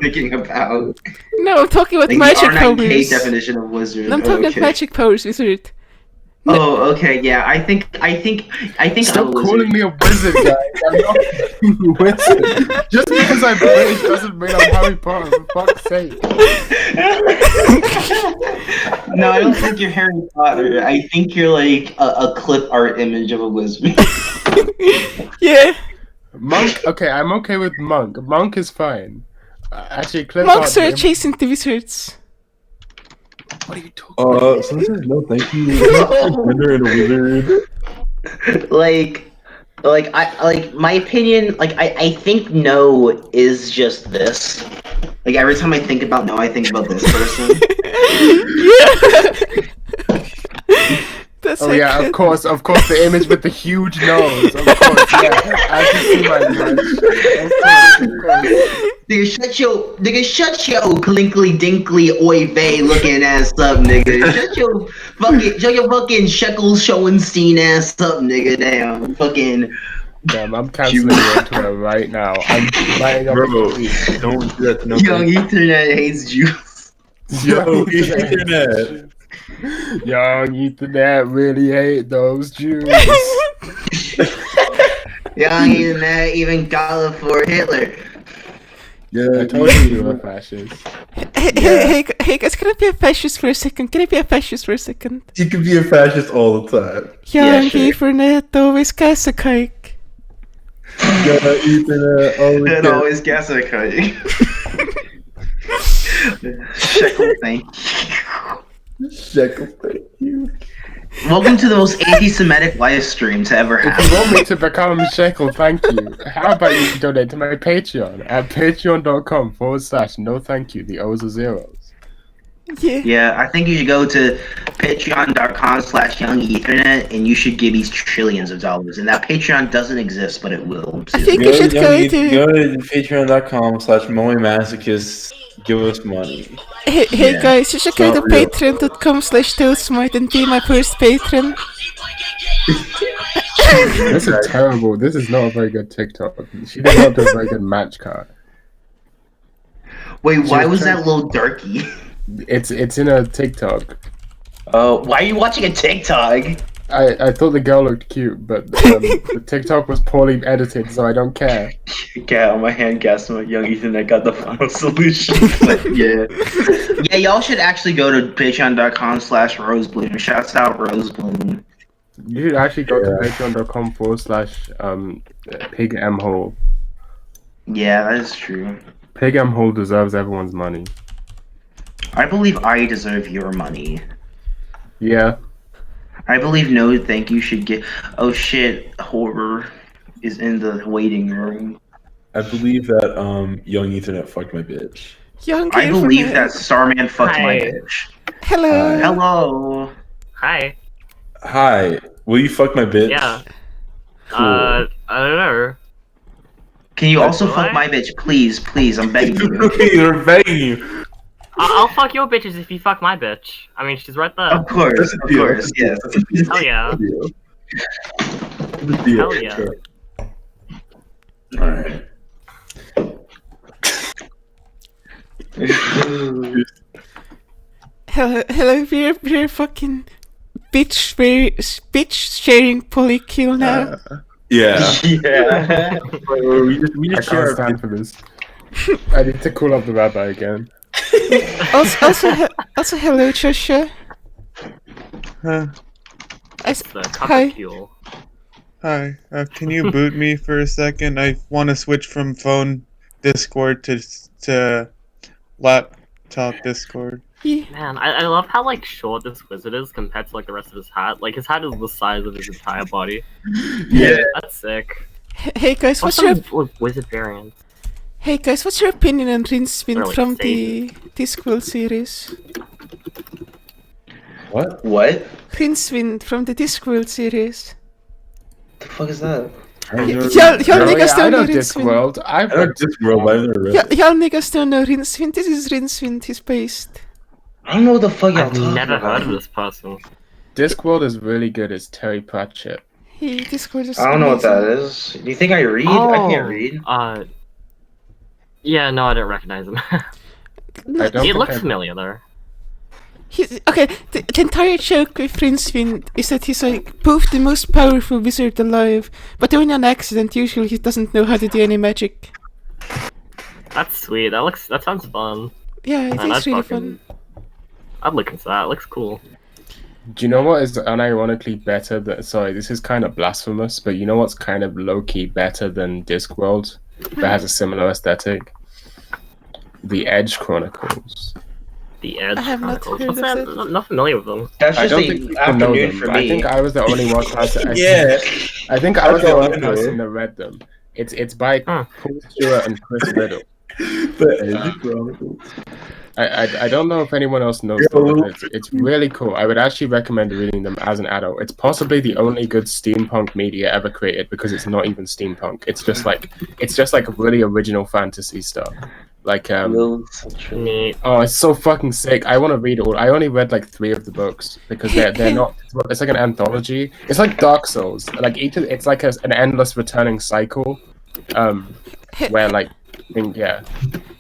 thinking about. No, I'm talking about Like magic the R9K powers. definition of wizard. I'm talking about Okay. magic powers, wizard. Oh, okay, yeah. I think Stop I'm a calling wizard. me a wizard, guys. I'm not a wizard. Just because I'm British doesn't mean I'm Harry Potter, for fuck's sake. No, I don't think you're Harry Potter. I think you're like a clip art image of a wizard. Yeah. Monk, okay, I'm okay with Monk. Monk is fine. Actually, clip Monks art are him. chasing the wizards. What are you talking about? Sometimes no, thank you. Gender and a wizard. like my opinion, like I think no is just this. Like every time I think about no, I think about this person. Yeah. Oh yeah, of course, the image with the huge nose. Of course, yeah. I can see my image. Of course. Nigga, shut your clinkly dinkly oy vey looking ass up, nigga. Shut your fucking shekels Schoenstein ass up, nigga. Damn, fucking. Damn, I'm canceling your Twitter right now. I'm buying up. Bro, don't do that to no Young Ethernet hates Jews. Yo, internet. Young Ethernet really hate those Jews. Young Ethernet even got it for Hitler. Yeah, I told you were a fascist. Hey guys, can I be a fascist for a second? Can I be a fascist for a second? You can be a fascist all the time. Young sure. Ethernet always Kasakike. Yeah, internet. And always gas a kite. Shekel, thank you. Shekel, thank you. Welcome to the most anti-Semitic live stream to ever If you happen. want me to become Shekel, thank you. How about you donate to my Patreon at patreon.com/no thank you. The O's are zeros. Yeah. Yeah, I think you should go to patreon.com/young ethernet and you should give these trillions of dollars. And that Patreon doesn't exist, but it will. I soon. think you should go to. Go to patreon.com/moemasochist. Give us money. Hey Yeah. guys, you should go to Not real. patreon.com/Dotesmite and be my first patron. This is terrible. This is not a very good TikTok. She did not do a very good match card. Wait, why was was trying- that little darky? It's in a TikTok. Oh, why are you watching a TikTok? I thought the girl looked cute, but the TikTok was poorly edited, so I don't care. Cat on my hand, gas on my young Ethernet got the final solution. But yeah. Yeah, y'all should actually go to patreon.com/rosebloom. Shouts out Rosebloom. You should actually go to Yeah. patreon.com/pigmhole. Yeah, that is true. Pigmhole deserves everyone's money. I believe I deserve your money. Yeah. I believe no thank you should get. Oh shit, horror is in the waiting room. I believe that young Ethernet fucked my bitch. Young I believe Ethernet. that Starman fucked my Hi. bitch. Hello. Hello. Hi. Hi, will you fuck my bitch? Yeah. Cool. I don't know. Can you also Will fuck I? my bitch, please, please? I'm begging you. We're begging you. I'll fuck your bitches if you fuck my bitch. I mean, she's right there. Of course, of course, yes. Hell yeah. Hell yeah. Sure. All right. Hello, we're fucking bitch sharing polykill now. Yeah. Yeah. We I just can't share. stand for this. I need to call up the rabbi again. Also, hello, Joshua. Huh. The Hi. fuel. Hi. Can you boot me for a second? I want to switch from phone Discord to laptop Discord. Yeah. Man, I love how like short this wizard is compared to like the rest of his hat. Like his hat is the size of his entire body. Yeah. That's sick. Hey guys, What's what's your some wizard variant? what's your opinion on Rincewind Really from the Discworld series? What? What? Rincewind from the Discworld series. The fuck is that? Y'all Oh, niggas yeah, I don't know know Rincewind. Discworld. I know Discworld, but I've never read it. Y'all niggas don't know Rincewind. This is Rincewind. He's based. I don't know what the fuck y'all I've talking never about. heard of this person. Discworld is really good. It's Terry Pratchett. Discord is I don't know what that amazing. is. Do you think I read? I can't read. Yeah, no, I don't recognize him. No, I don't He think looks I- familiar though. okay, the entire joke with Rincewind is that he's like both the most powerful wizard alive, but only on accident. Usually he doesn't know how to do any magic. That's sweet. That sounds fun. Yeah, it Man, is really fun. I'd look into that. It looks cool. Do you know what is unironically better than... Sorry, this is kind of blasphemous, but you know what's kind of low-key better than Discworld that has a similar aesthetic? The Edge Chronicles. The Edge I have not Chronicles. heard What's of that? that. I'm not familiar with them. That's I just don't the think people know afternoon them. for I me. think I was the only one person... Yeah. I think I was the thought only I know. person that read them. It's by Huh. Paul Stewart and Chris Riddle. The Edge Chronicles. I don't know if anyone else knows them, but it's really cool. I would actually recommend reading them as an adult. It's possibly the only good steampunk media ever created because it's not even steampunk. It's just like really original fantasy stuff. Like Neat. oh, it's so fucking sick. I want to read it all. I only read like 3 of the books because they're not. It's like an anthology. It's like Dark Souls. Like it's like an endless returning cycle. Where like yeah.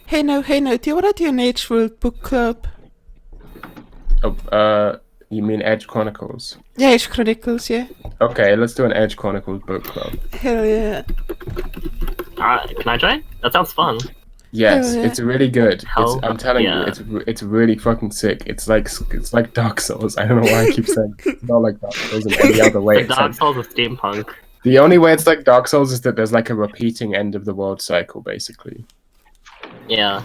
Hey now, do you want to do an Age World book club? Oh, you mean Edge Chronicles? Yeah, Age Chronicles, yeah. Okay, let's do an Edge Chronicles book club. Hell yeah. Can I join? That sounds fun. Yes, Oh, yeah. it's really good. Hell, I'm telling yeah. you, it's really fucking sick. It's like Dark Souls. I don't know why I keep saying it's not like Dark Souls in any other way. Like Dark Souls with steampunk. The only way it's like Dark Souls is that there's like a repeating end of the world cycle, basically. Yeah.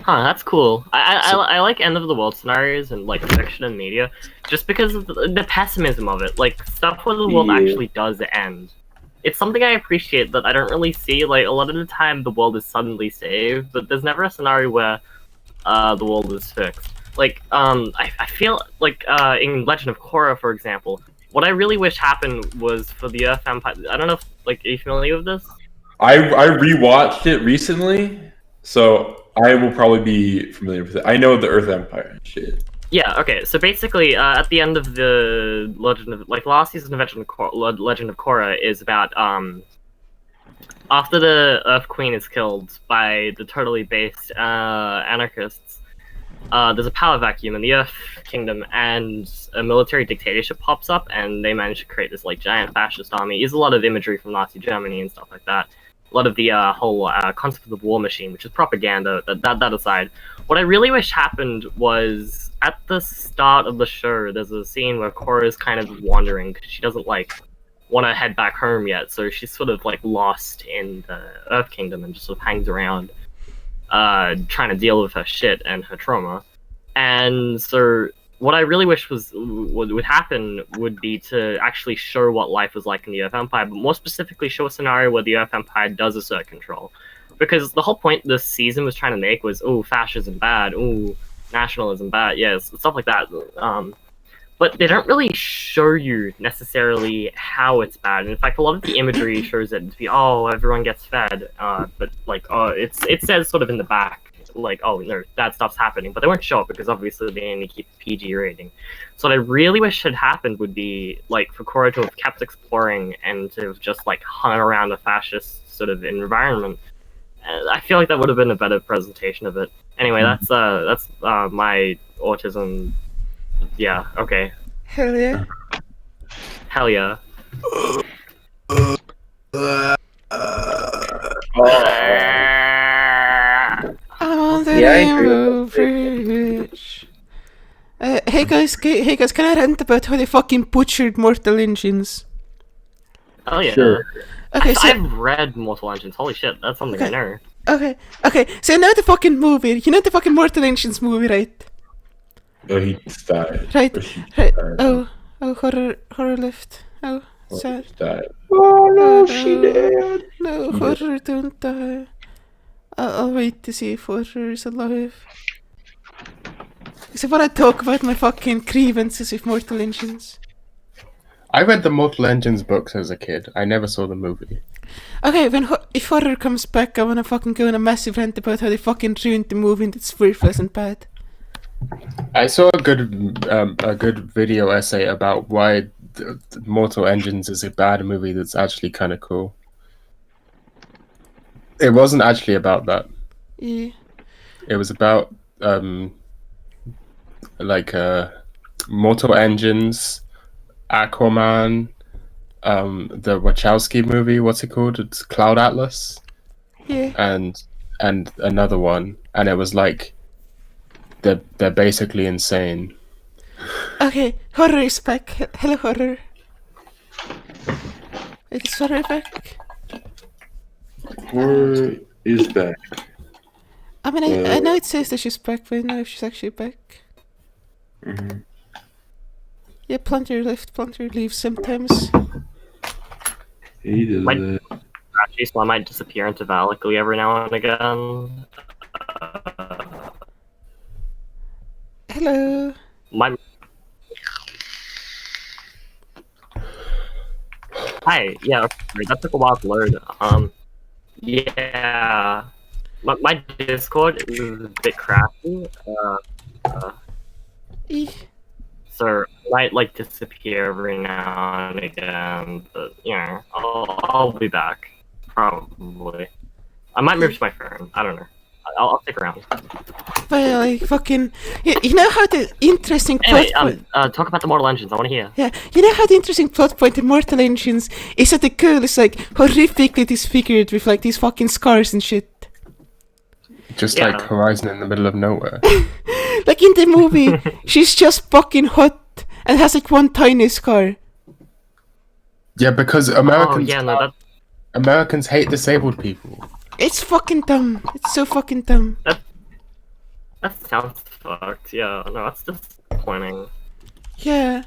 Huh, that's cool. I like end of the world scenarios and like fiction and media, just because of the pessimism of it. Like stuff where the world actually does end. It's something I appreciate that I don't really see. Like a lot of the time, the world is suddenly saved, but there's never a scenario where the world is fixed. Like I feel like in Legend of Korra, for example, what I really wish happened was for the Earth Empire. I don't know if like are you familiar with this? I rewatched it recently, so I will probably be familiar with it. I know the Earth Empire and shit. Yeah, okay, so basically, at the end of the Legend of, like, last season of Legend of Korra is about, after the Earth Queen is killed by the totally based, anarchists, there's a power vacuum in the Earth Kingdom, and a military dictatorship pops up, and they manage to create this, like, giant fascist army. There's a lot of imagery from Nazi Germany and stuff like that. A lot of the, whole, concept of the war machine, which is propaganda, that aside. What I really wish happened was, at the start of the show, there's a scene where Korra is kind of wandering, because she doesn't, like, want to head back home yet, so she's sort of, like, lost in the Earth Kingdom and just sort of hangs around, trying to deal with her shit and her trauma. And so, what I really wish would happen would be to actually show what life was like in the Earth Empire, but more specifically show a scenario where the Earth Empire does assert control. Because the whole point this season was trying to make was, oh, fascism bad, oh, nationalism bad, yes, stuff like that. But they don't really show you necessarily how it's bad. And in fact, a lot of the imagery shows it to be, oh, everyone gets fed, but like, it says sort of in the back, like, oh, no, that stuff's happening, but they won't show it because obviously they only keep PG rating. So what I really wish had happened would be, like, for Korra to have kept exploring and to have just, like, hung around a fascist sort of environment. I feel like that would have been a better presentation of it. Anyway, that's my autism. Yeah, okay. Hell yeah. Hell yeah. I'm on the Yeah, I agree rainbow with that. bridge. Hey guys, can I rant about how they fucking butchered Mortal Engines? Oh yeah. Sure. Okay, so I've read Mortal Engines. Holy shit, that's something I know. okay, so now the fucking movie. You know the fucking Mortal Engines movie, right? Oh, he just died. Right, Or she right. died. Oh, horror left. Oh, Or sad. she died. Oh no, she did. No, horror don't die. I'll wait to see if horror is alive. So I want to talk about my fucking grievances with Mortal Engines. I read the Mortal Engines books as a kid. I never saw the movie. Okay, if horror comes back, I wanna fucking go on a massive rant about how they fucking ruined the movie and it's worthless and bad. I saw a good video essay about why the Mortal Engines is a bad movie that's actually kind of cool. It wasn't actually about that. Yeah. It was about Mortal Engines, Aquaman, the Wachowski movie. What's it called? It's Cloud Atlas. Yeah. And another one, and it was like they're basically insane. Okay, horror is back. Hello, horror. Wait, is horror back? Horror is back. I mean, I know it says that she's back, but I don't know if she's actually back. Mhm. Yeah, Plunger left, Plunger leaves sometimes. He does Might- it. Actually, so I might disappear into Valakli every now and again. Hello. My Hi, yeah, sorry, that took a while to load. Yeah, my Discord is a bit crafty, Eh. so I might like disappear every now and again, but yeah, I'll be back probably. I might move to my phone. I don't know. I'll stick around. Well, like fucking. You know how the interesting Anyway, plot point. talk about the Mortal Engines. I want to hear. Yeah, you know how the interesting plot point in Mortal Engines is that the girl is like horrifically disfigured with like these fucking scars and shit. Just Yeah. like Horizon in the middle of nowhere. Like in the movie, she's just fucking hot and has like one tiny scar. Yeah, because Oh Americans yeah, no, Americans hate disabled people. It's fucking dumb. It's so fucking dumb. that sounds fucked. Yeah, no, that's disappointing. Yeah.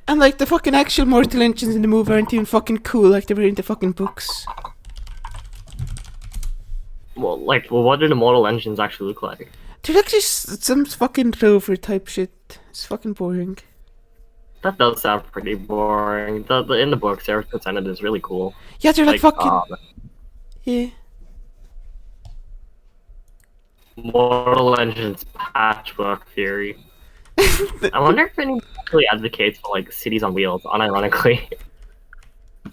And like the fucking actual Mortal Engines in the movie aren't even fucking cool like they were in the fucking books. Well, what do the Mortal Engines actually look like? They're like just some fucking rover type shit. It's fucking boring. That does sound pretty boring. The in the books, they're presented as really cool. Yeah, they're like fucking. Yeah. Mortal Engines patchwork theory. I wonder if anyone actually advocates for like cities on wheels, unironically.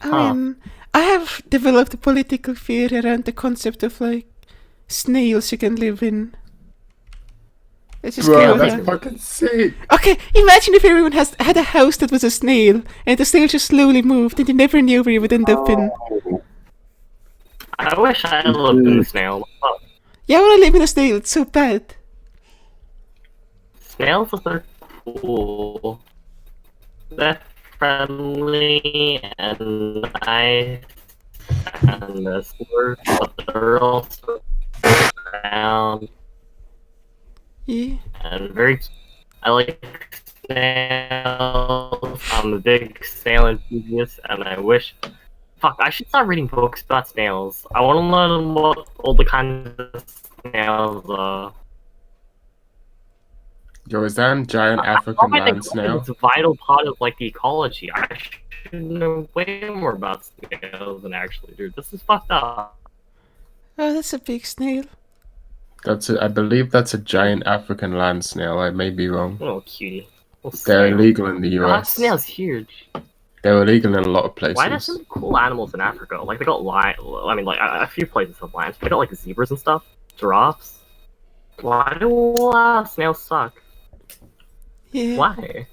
I mean, I have developed a political fear around the concept of like snails you can live in. It's just Bro, kind that's of fucking sick. okay, imagine if everyone had a house that was a snail, and the snail just slowly moved, and you never knew where you would end up in. I wish I had lived in the snail. Oh, Yeah, I want to live in a snail. It's so bad. snails are so cool. They're friendly and nice, and they're smart, but they're also around Yeah. and very. I like snails. I'm a big snail enthusiast, and I wish. Fuck, I should start reading books about snails. I want to learn what all the kinds of snails are. Yo, is that a giant African land snail? It's a vital part of like the ecology. I should know way more about snails than I actually do. This is fucked up. Oh, that's a big snail. I believe that's a giant African land snail. I may be wrong. Little cutie. Little They're snail. illegal in the Oh, that US. snail's huge. They're illegal in a lot of places. Why are there so many cool animals in Africa? Like they got lion. I mean, like a few places have lions. They got like zebras and stuff. Giraffes. Why do snails suck? Yeah. Why?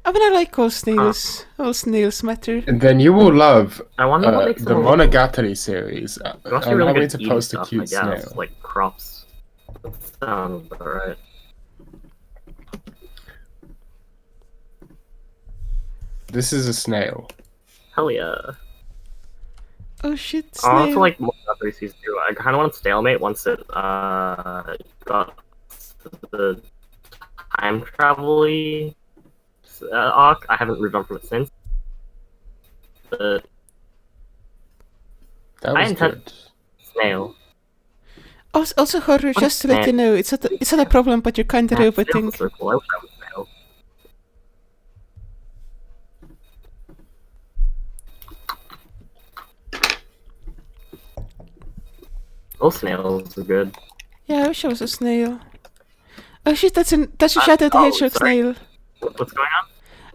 I mean, I like all snails. All snails matter. And then you will love I wonder what makes the them Monogatari series. It must be really Allow me good to eating post a stuff, cute I guess. snail. Like crops. That sounds alright. This is a snail. Hell yeah. Oh shit, I want to snail. like more other seasons too. I kind of want Stalemate once it got the time travel-y arc. I haven't moved on from it since. But That I was intend- good. snail. Also, horror. Just to let you know, it's not a problem, but you're kind of Snails roboting. are so cool. I wish I was a snail. Those snails are good. Yeah, I wish I was a snail. Oh shit, that's a Shadow the oh, Hedgehog sorry. snail. What's going on?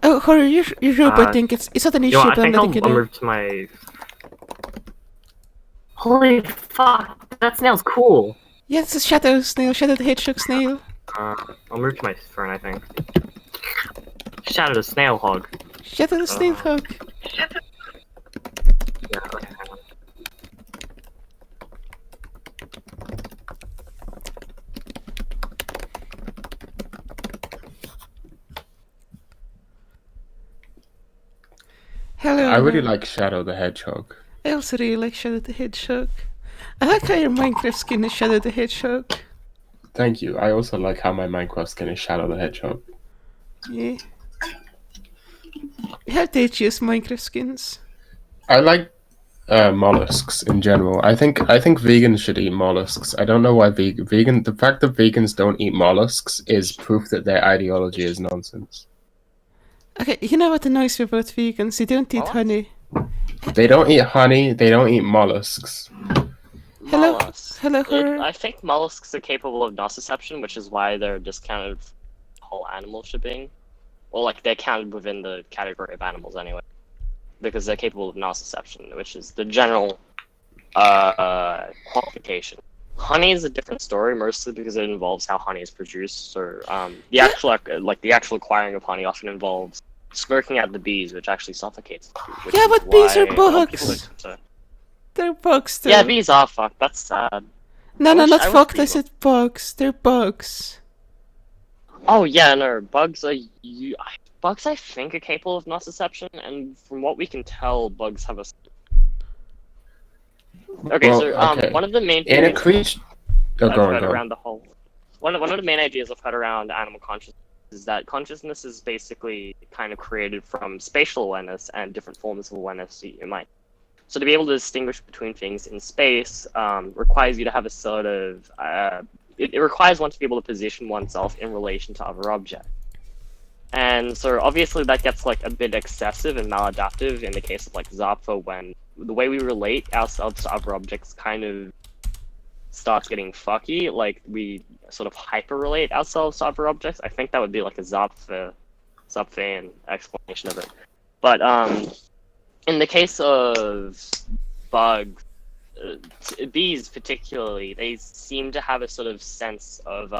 Oh, horror, you're roboting. It's not an issue, Yo, I but I'm think letting you I'll know. move to my. Holy fuck! That snail's cool. Yeah, it's a Shadow snail, Shadow the Hedgehog snail. I'll move to my phone, I think. Shadow the snail hog. Shadow the snail hog. Yeah, okay, hang on. Hello. I really Anna. like Shadow the Hedgehog. I also really like Shadow the Hedgehog. I like how your Minecraft skin is Shadow the Hedgehog. Thank you. I also like how my Minecraft skin is Shadow the Hedgehog. Yeah. How did you use Minecraft skins? I like mollusks in general. I think vegans should eat mollusks. I don't know why vegan. The fact that vegans don't eat mollusks is proof that their ideology is nonsense. Okay, you know what annoys me about vegans? They don't eat What? honey. They don't eat honey. They don't eat mollusks. Hello, Mollusks. hello, her. I think mollusks are capable of nociception, which is why they're discounted from the whole animal shipping. Well, like, they're counted within the category of animals anyway. Because they're capable of nociception, which is the general qualification. Honey is a different story, mostly because it involves how honey is produced. Or the actual acquiring of honey often involves smoking out the bees, which actually suffocates the bee, which Yeah, is but bees are why a lot of people bugs. don't- They're bugs too. Yeah, bees are fucked. That's sad. No, I no, wish- not I wish fucked. I bees said bugs. They're bugs. Oh yeah, no, bugs are bugs. I think are capable of nociception, and from what we can tell, bugs have a. Okay, Well, so okay. one of the main In a things creature. Oh, I've go on, heard go on. around the whole one of the main ideas I've heard around animal consciousness is that consciousness is basically kind of created from spatial awareness and different forms of awareness in your mind. So to be able to distinguish between things in space requires you to have a sort of it requires one to be able to position oneself in relation to other objects. And so obviously that gets like a bit excessive and maladaptive in the case of like Zappa, when the way we relate ourselves to other objects kind of starts getting fucky, like we sort of hyper relate ourselves to other objects. I think that would be like a Zapfan explanation of it. But in the case of bugs, bees particularly, they seem to have a sort of sense of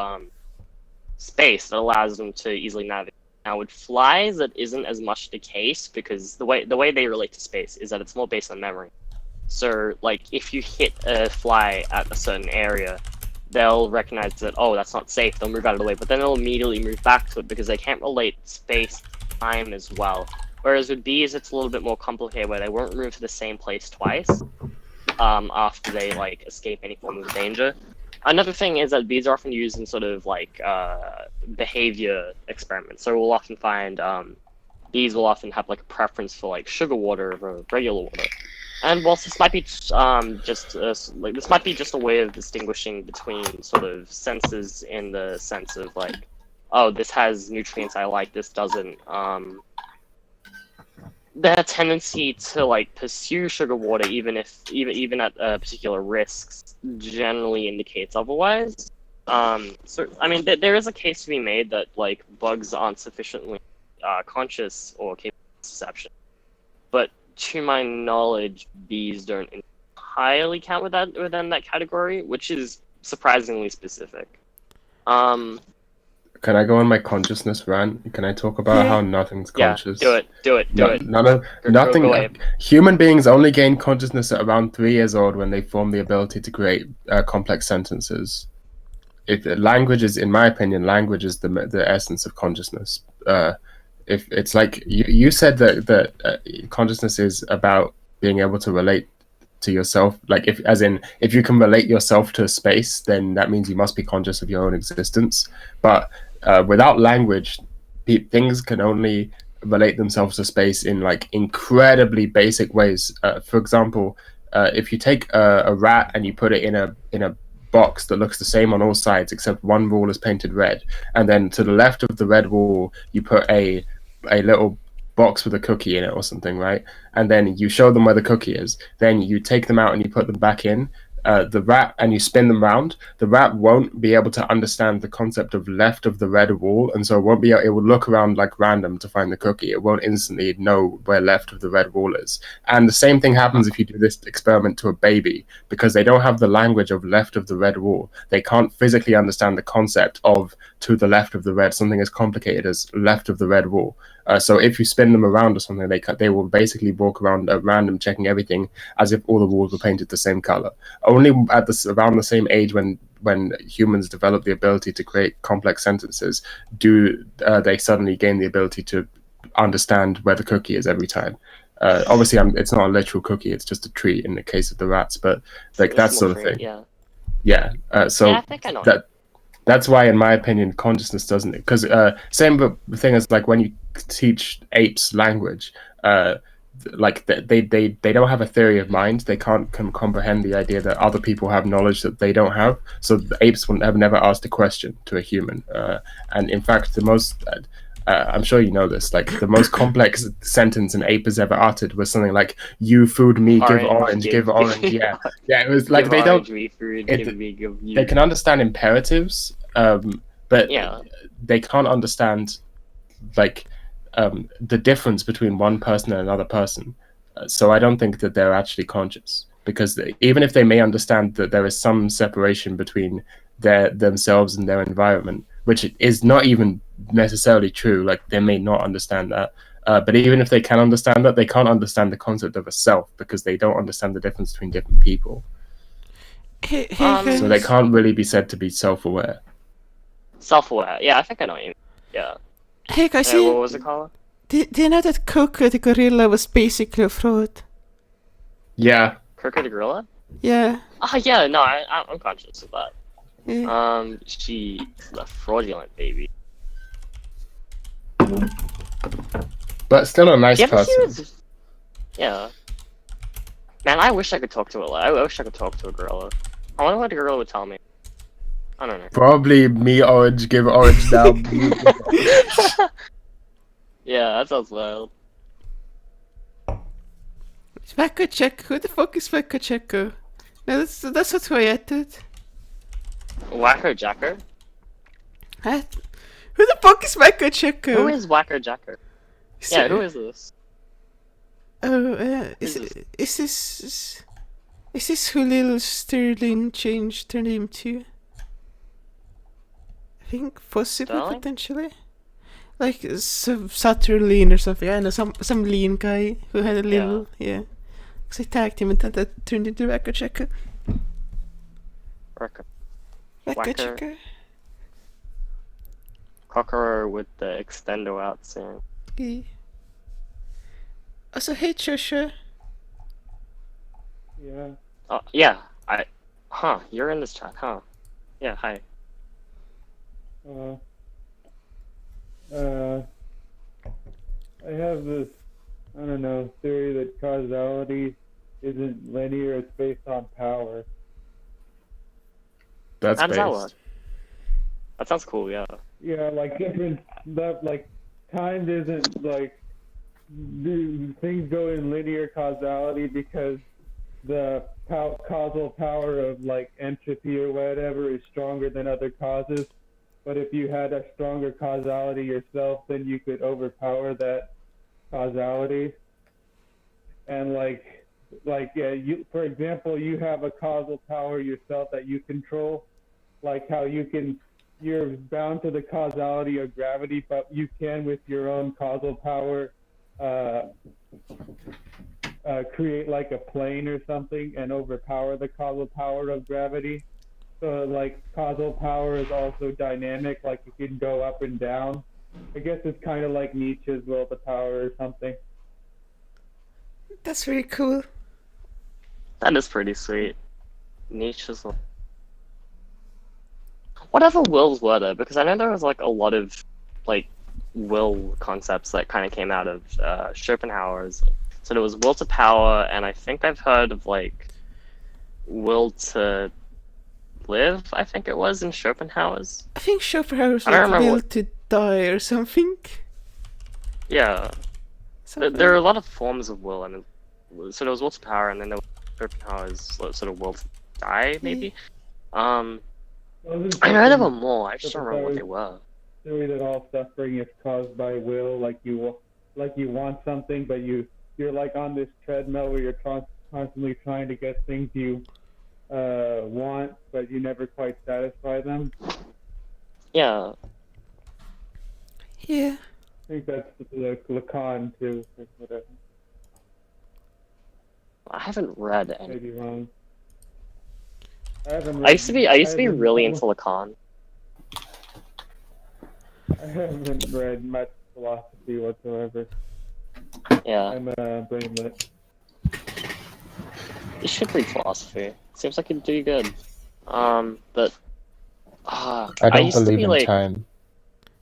space that allows them to easily navigate. Now with flies, that isn't as much the case, because the way they relate to space is that it's more based on memory. So like if you hit a fly at a certain area, they'll recognize that, oh, that's not safe, they'll move out of the way, but then they'll immediately move back to it because they can't relate space time as well. Whereas with bees, it's a little bit more complicated, where they won't move to the same place twice after they like escape any form of danger. Another thing is that bees are often used in sort of like behavior experiments. So we'll often find bees will often have like a preference for like sugar water over regular water. And whilst this might be just a way of distinguishing between sort of senses in the sense of like, oh, this has nutrients I like, this doesn't. Their tendency to like pursue sugar water, even at particular risks, generally indicates otherwise. So I mean, there is a case to be made that like bugs aren't sufficiently conscious or capable of perception, but to my knowledge, bees don't entirely count within that category, which is surprisingly specific. Can I go on my consciousness rant? Can I talk about how nothing's conscious? Yeah, do it. Nothing. Go away. Human beings only gain consciousness at around 3 years old, when they form the ability to create complex sentences. If language is, in my opinion, language is the essence of consciousness. If it's like you said that consciousness is about being able to relate to yourself, like if you can relate yourself to space, then that means you must be conscious of your own existence. But without language, things can only relate themselves to space in like incredibly basic ways. For example, if you take a rat and you put it in a box that looks the same on all sides except one wall is painted red, and then to the left of the red wall you put a little box with a cookie in it or something, right? And then you show them where the cookie is, then you take them out and you put them back in the rat, and you spin them round. The rat won't be able to understand the concept of left of the red wall, and so it will look around like random to find the cookie. It won't instantly know where left of the red wall is. And the same thing happens if you do this experiment to a baby, because they don't have the language of left of the red wall. They can't physically understand the concept of to the left of the red, something as complicated as left of the red wall. So if you spin them around or something, they will basically walk around at random, checking everything as if all the walls were painted the same color. Only at around the same age, when humans develop the ability to create complex sentences, do they suddenly gain the ability to understand where the cookie is every time. Obviously, it's not a literal cookie; it's just a treat in the case of the rats. But like that sort of thing. Yeah. So I think I know. That's why, in my opinion, consciousness doesn't. Because same thing as like when you teach apes language, like they don't have a theory of mind. They can't comprehend the idea that other people have knowledge that they don't have. So the apes would have never asked a question to a human. And in fact, the most I'm sure you know this. Like the most complex sentence an ape has ever uttered was something like "You food me, give orange, give orange." Yeah, yeah. It was like give they orange, don't. me food, it- give me, give you. They can understand imperatives, but Yeah. they can't understand like the difference between one person and another person. So I don't think that they're actually conscious, because even if they may understand that there is some separation between themselves and their environment, which is not even necessarily true, like they may not understand that. But even if they can understand that, they can't understand the concept of a self, because they don't understand the difference between different people. Hey, So they can't really be said to be self-aware. Self-aware. Yeah, I think I know what you mean. Yeah. Hey guys, What was it called? do you know that Coco the gorilla was basically a fraud? Yeah. Kirko the gorilla? Yeah. Yeah, no, I'm conscious of that. Yeah. She's a fraudulent baby. But still a nice Do you ever see person. this? Yeah. Man, I wish I could talk to I wish I could talk to a gorilla. I wonder what the gorilla would tell me. I don't know. Probably me orange, give orange now. Yeah, that sounds wild. Wacko Checo. Who the fuck is Wacko Checo? No, that's not who I added. Whacker Jacker? Huh? Who the fuck is Wacko Checo? Who is Whacker Jacker? Yeah, who is this? Oh, is this who Lil Sterling changed her name to? I think possibly, Sterling? potentially. Like some Saturn Lean or something. I know some lean guy who had a little yeah. Because I tagged him and then that turned into Wacko Checo. Whacker. Wacko Checo. Cocker with the extendo out soon. Yeah. Also, hey Trisha. Yeah. Oh, yeah. You're in this chat, huh? Yeah, hi. I have this, I don't know, theory that causality isn't linear, it's based on power. That's How does that based. work? That sounds cool, yeah. Yeah, like different stuff, like time isn't like, things go in linear causality because the causal power of like entropy or whatever is stronger than other causes. But if you had a stronger causality yourself, then you could overpower that causality. And you, for example, you have a causal power yourself that you control, like how you're bound to the causality of gravity, but you can with your own causal power create like a plane or something and overpower the causal power of gravity. So like causal power is also dynamic, like it can go up and down. I guess it's kind of like Nietzsche's will to power or something. That's really cool. That is pretty sweet. Nietzsche's. Whatever wills were there? Because I know there was like a lot of like will concepts that kind of came out of Schopenhauer's. So there was will to power, and I think I've heard of like will to live. I think it was in Schopenhauer's. I think Schopenhauer's I don't like remember will to die or something. Yeah. Something. There are a lot of forms of will. I mean, so there was will to power, and then there was Schopenhauer's sort of will to die, maybe. I know there were more. I just don't remember what they were. Theory that all suffering is caused by will, like you want something, but you're like on this treadmill where you're constantly trying to get things you want, but you never quite satisfy them. Yeah. Yeah. I think that's Lacan too, or whatever. I haven't read any. Maybe wrong. I used to be really into Lacan. I haven't read much philosophy whatsoever. Yeah. I'm brainless. You should read philosophy. Seems like it'd do you good. But I I don't used to believe be in like time.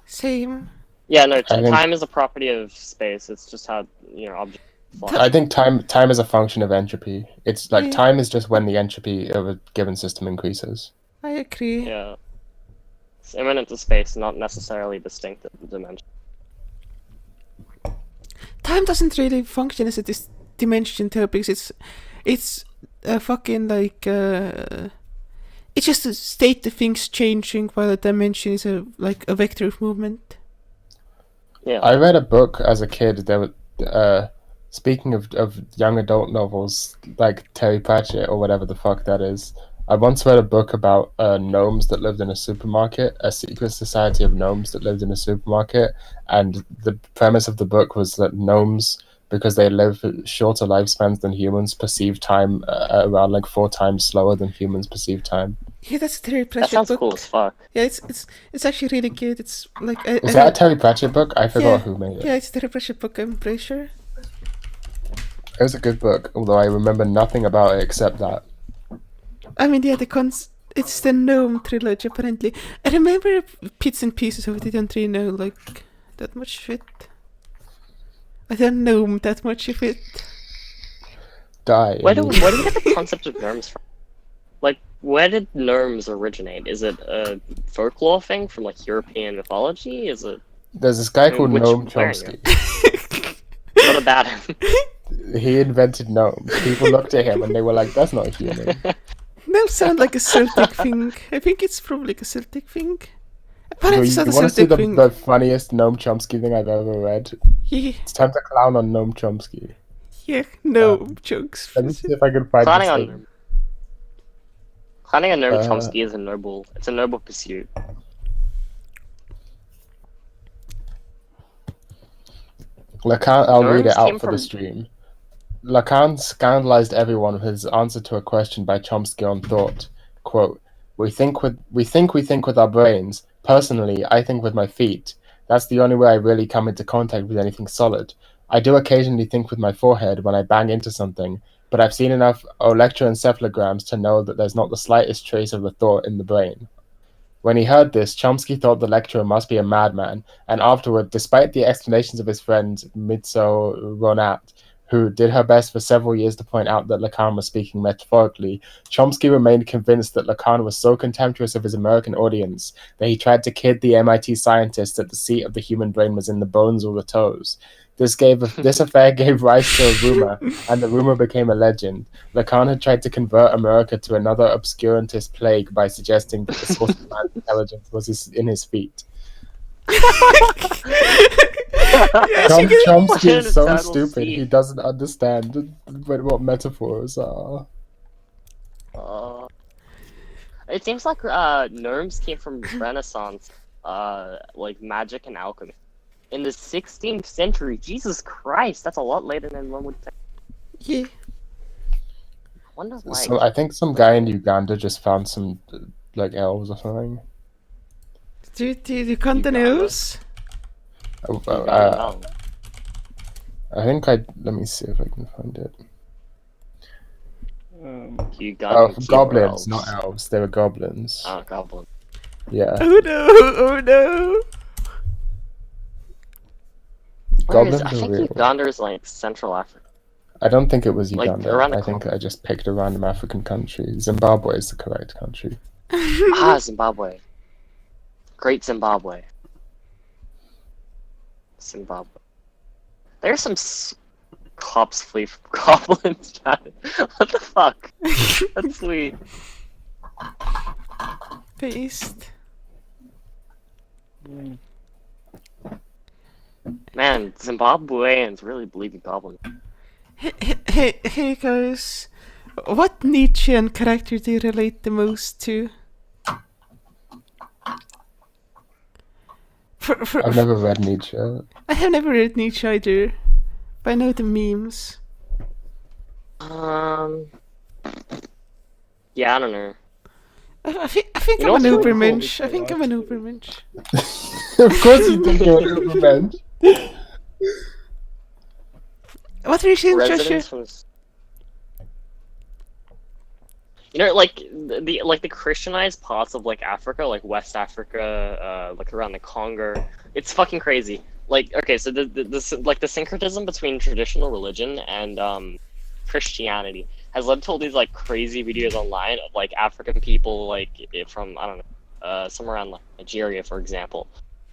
Same. Yeah, no, I think- time is a property of space. It's just how objects I think time is a function of entropy. It's like Yeah. time is just when the entropy of a given system increases. I agree. Yeah. It's immanent to space, not necessarily distinct of the dimension. Time doesn't really function as a dimension though, because it's a fucking like it's just a state of things changing while a dimension is a vector of movement. Yeah. I read a book as a kid. There was, speaking of young adult novels like Terry Pratchett or whatever the fuck that is. I once read a book about gnomes that lived in a supermarket, a secret society of gnomes that lived in a supermarket, and the premise of the book was that gnomes, because they live shorter lifespans than humans, perceive time around like 4 times slower than humans perceive time. Yeah, that's a Terry That Pratchett sounds book. cool as fuck. Yeah, it's actually really good. It's like Is that a Terry Pratchett book? I forgot who made it. Yeah, it's a Terry Pratchett book. I'm pretty sure. It was a good book, although I remember nothing about it except that. I mean, yeah, it's the Gnome trilogy apparently. I remember bits and pieces of it. I don't really know like that much of it. I don't know that much of it. Die. Where do you get the concept of gnomes from? Like, where did gnomes originate? Is it a folklore thing from like European mythology? Is it? There's this guy called Noam where Chomsky. What about him? He invented gnomes. People looked at him and they were like, "That's not a human." Gnomes sound like a Celtic thing. I think it's probably like a Celtic thing. Apparently, it's You not a want to see Celtic thing. the funniest Noam Chomsky thing I've ever read? Yeah, It's time to clown on Noam Chomsky. yeah, Gnome jokes. Let me see if I can find Clowning this thing. on Noam Uh, Chomsky is a noble pursuit. Lacan, I'll read it Gnomes came out for the from- stream. Lacan scandalized everyone with his answer to a question by Chomsky on thought. Quote, we think with our brains. Personally, I think with my feet. That's the only way I really come into contact with anything solid. I do occasionally think with my forehead when I bang into something, but I've seen enough electroencephalograms to know that there's not the slightest trace of the thought in the brain. When he heard this, Chomsky thought the lecturer must be a madman, and afterward, despite the explanations of his friend Mitzo Ronat, who did her best for several years to point out that Lacan was speaking metaphorically, Chomsky remained convinced that Lacan was so contemptuous of his American audience that he tried to kid the MIT scientists that the seat of the human brain was in the bones or the toes. This affair gave rise to a rumor, and the rumor became a legend. Lacan had tried to convert America to another obscurantist plague by suggesting that the source of man's intelligence was in his feet. Chomsky is so Eternal stupid. seed. He doesn't understand what metaphors are. It seems like gnomes came from Renaissance, like magic and alchemy. In the 16th century, Jesus Christ, that's a lot later than one would think. Yeah. I wonder, like, So I think some guy in Uganda just found some like elves or something. Do you count the Uganda. nose? I think let me see if I can find it. Ugandan Goblins, elves. not elves. They were goblins. Oh, goblin. Yeah. Oh no! Oh no! Where is Goblins it? I are think real. Uganda is like Central Africa. I don't think it was Like, Uganda. around the I think I just picked a random African country. Zimbabwe is the correct country. Zimbabwe. Great Zimbabwe. Zimbabwe. There's some cops flee from goblins. Chat. What the fuck? That's sweet. Paste. Man, Zimbabweans really believe in goblins. Hey guys, what Nietzschean character do you relate the most to? I've never read Nietzsche. I have never read Nietzsche either, but I know the memes. Yeah, I don't know. I think You know I'm an what's really cool? Ubermensch. I think I'm an Ubermensch. Of course you think you're an Ubermensch. What were you saying, Joshua? Residents from... You know, like the Christianized parts of like Africa, like West Africa, like around the Congo, it's fucking crazy. Like, okay, so the syncretism between traditional religion and Christianity has led to all these like crazy videos online of like African people like from I don't know, somewhere around like Nigeria, for example,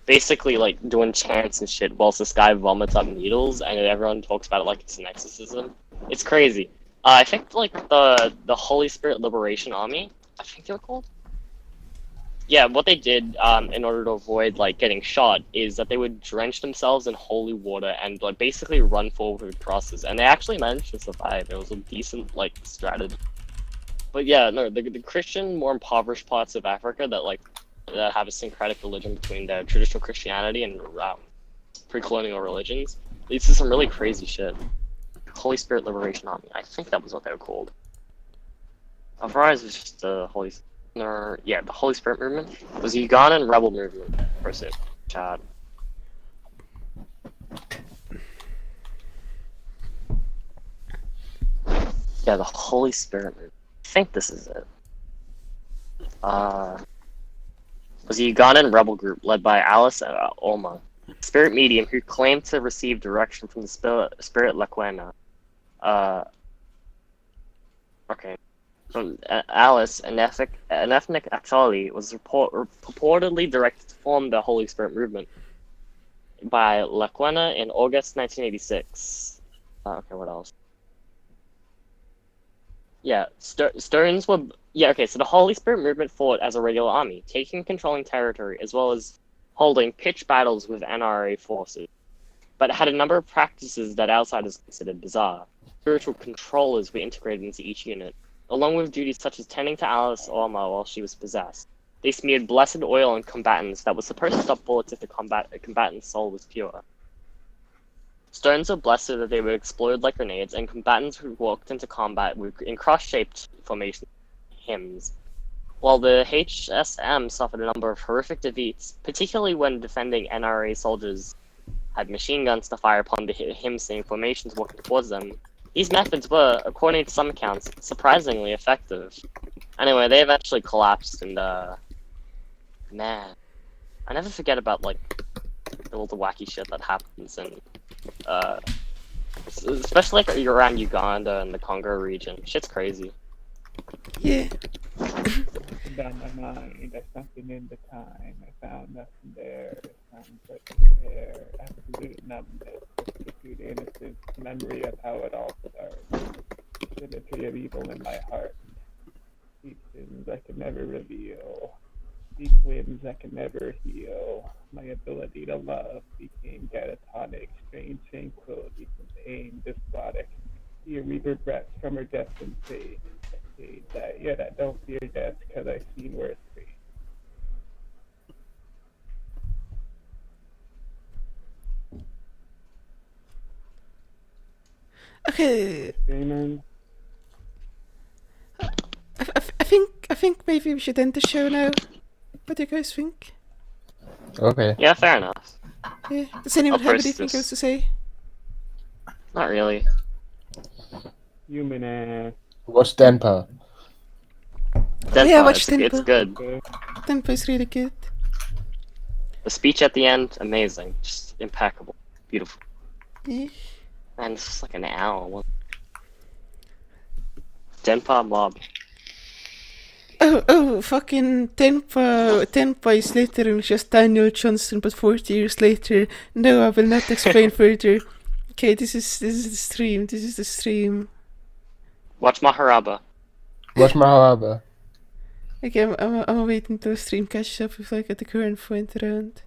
basically like doing chants and shit whilst this guy vomits up needles and everyone talks about it like it's an exorcism. It's crazy. I think like the Holy Spirit Liberation Army, I think they were called. Yeah, what they did in order to avoid like getting shot is that they would drench themselves in holy water and like basically run forward with crosses, and they actually managed to survive. It was a decent like strategy. But yeah, no, the Christian, more impoverished parts of Africa that have a syncretic religion between the traditional Christianity and pre-colonial religions leads to some really crazy shit. Holy Spirit Liberation Army, I think that was what they were called. Otherwise, was just the the Holy Spirit movement. It was a Ugandan rebel movement, person, Chad. Yeah, the Holy Spirit movement. I think this is it. Was a Ugandan rebel group led by Alice Olma, spirit medium who claimed to receive direction from the spirit Lekwena. Okay. From Alice, an ethnic Acholi was purportedly directed to form the Holy Spirit movement by Lekwena in August 1986. Okay, what else? Yeah, Stearns were... Yeah, okay, so the Holy Spirit movement fought as a regular army, taking and controlling territory, as well as holding pitched battles with NRA forces. But it had a number of practices that outsiders considered bizarre. Spiritual controllers were integrated into each unit, along with duties such as tending to Alice Orma while she was possessed. They smeared blessed oil on combatants that was supposed to stop bullets if the combatant's soul was pure. Stones were blessed so that they would explode like grenades, and combatants who walked into combat in cross-shaped formation hymns. While the HSM suffered a number of horrific defeats, particularly when defending NRA soldiers had machine guns to fire upon the hymn-singing formations walking towards them, these methods were, according to some accounts, surprisingly effective. Anyway, they eventually collapsed, and man, I never forget about like all the wacky shit that happens in especially like around Uganda and the Congo region. Shit's crazy. Yeah. Down my mind, I sunk in the time. I found nothing there. Sounds like despair, absolute numbness, substitute innocence, memory of how it all started. Symmetry of evil in my heart. Deep sins I could never reveal. Deep whims I could never heal. My ability to love became catatonic, strange tranquility from pain, despotic. Fear me regrets from her destined fate. That yet I don't fear death because I've seen worse fate. Okay. Amen. I think maybe we should end the show now. What do you guys think? Okay. Yeah, fair enough. Yeah. Does anyone I'll have post anything this. else to say? Not really. Human ass. What's Denpa? Denpa, Yeah, watch it's Denpa. good. Tempo is really good. The speech at the end, amazing. Just impeccable. Beautiful. Yeah. Man, it's just like an hour. Denpa mob. Oh, fucking Tempo is literally just Daniel Johnston, but 40 years later. No, I will not explain further. Okay, this is the stream. This is the stream. Watch Maharaba. What's Maharaba? Okay, I'm waiting till the stream catches up with like at the current point around.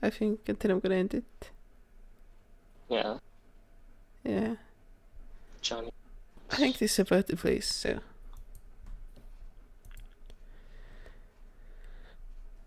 I think, and then I'm gonna end it. Yeah, Yeah. Johnny. I think this is about the place, so.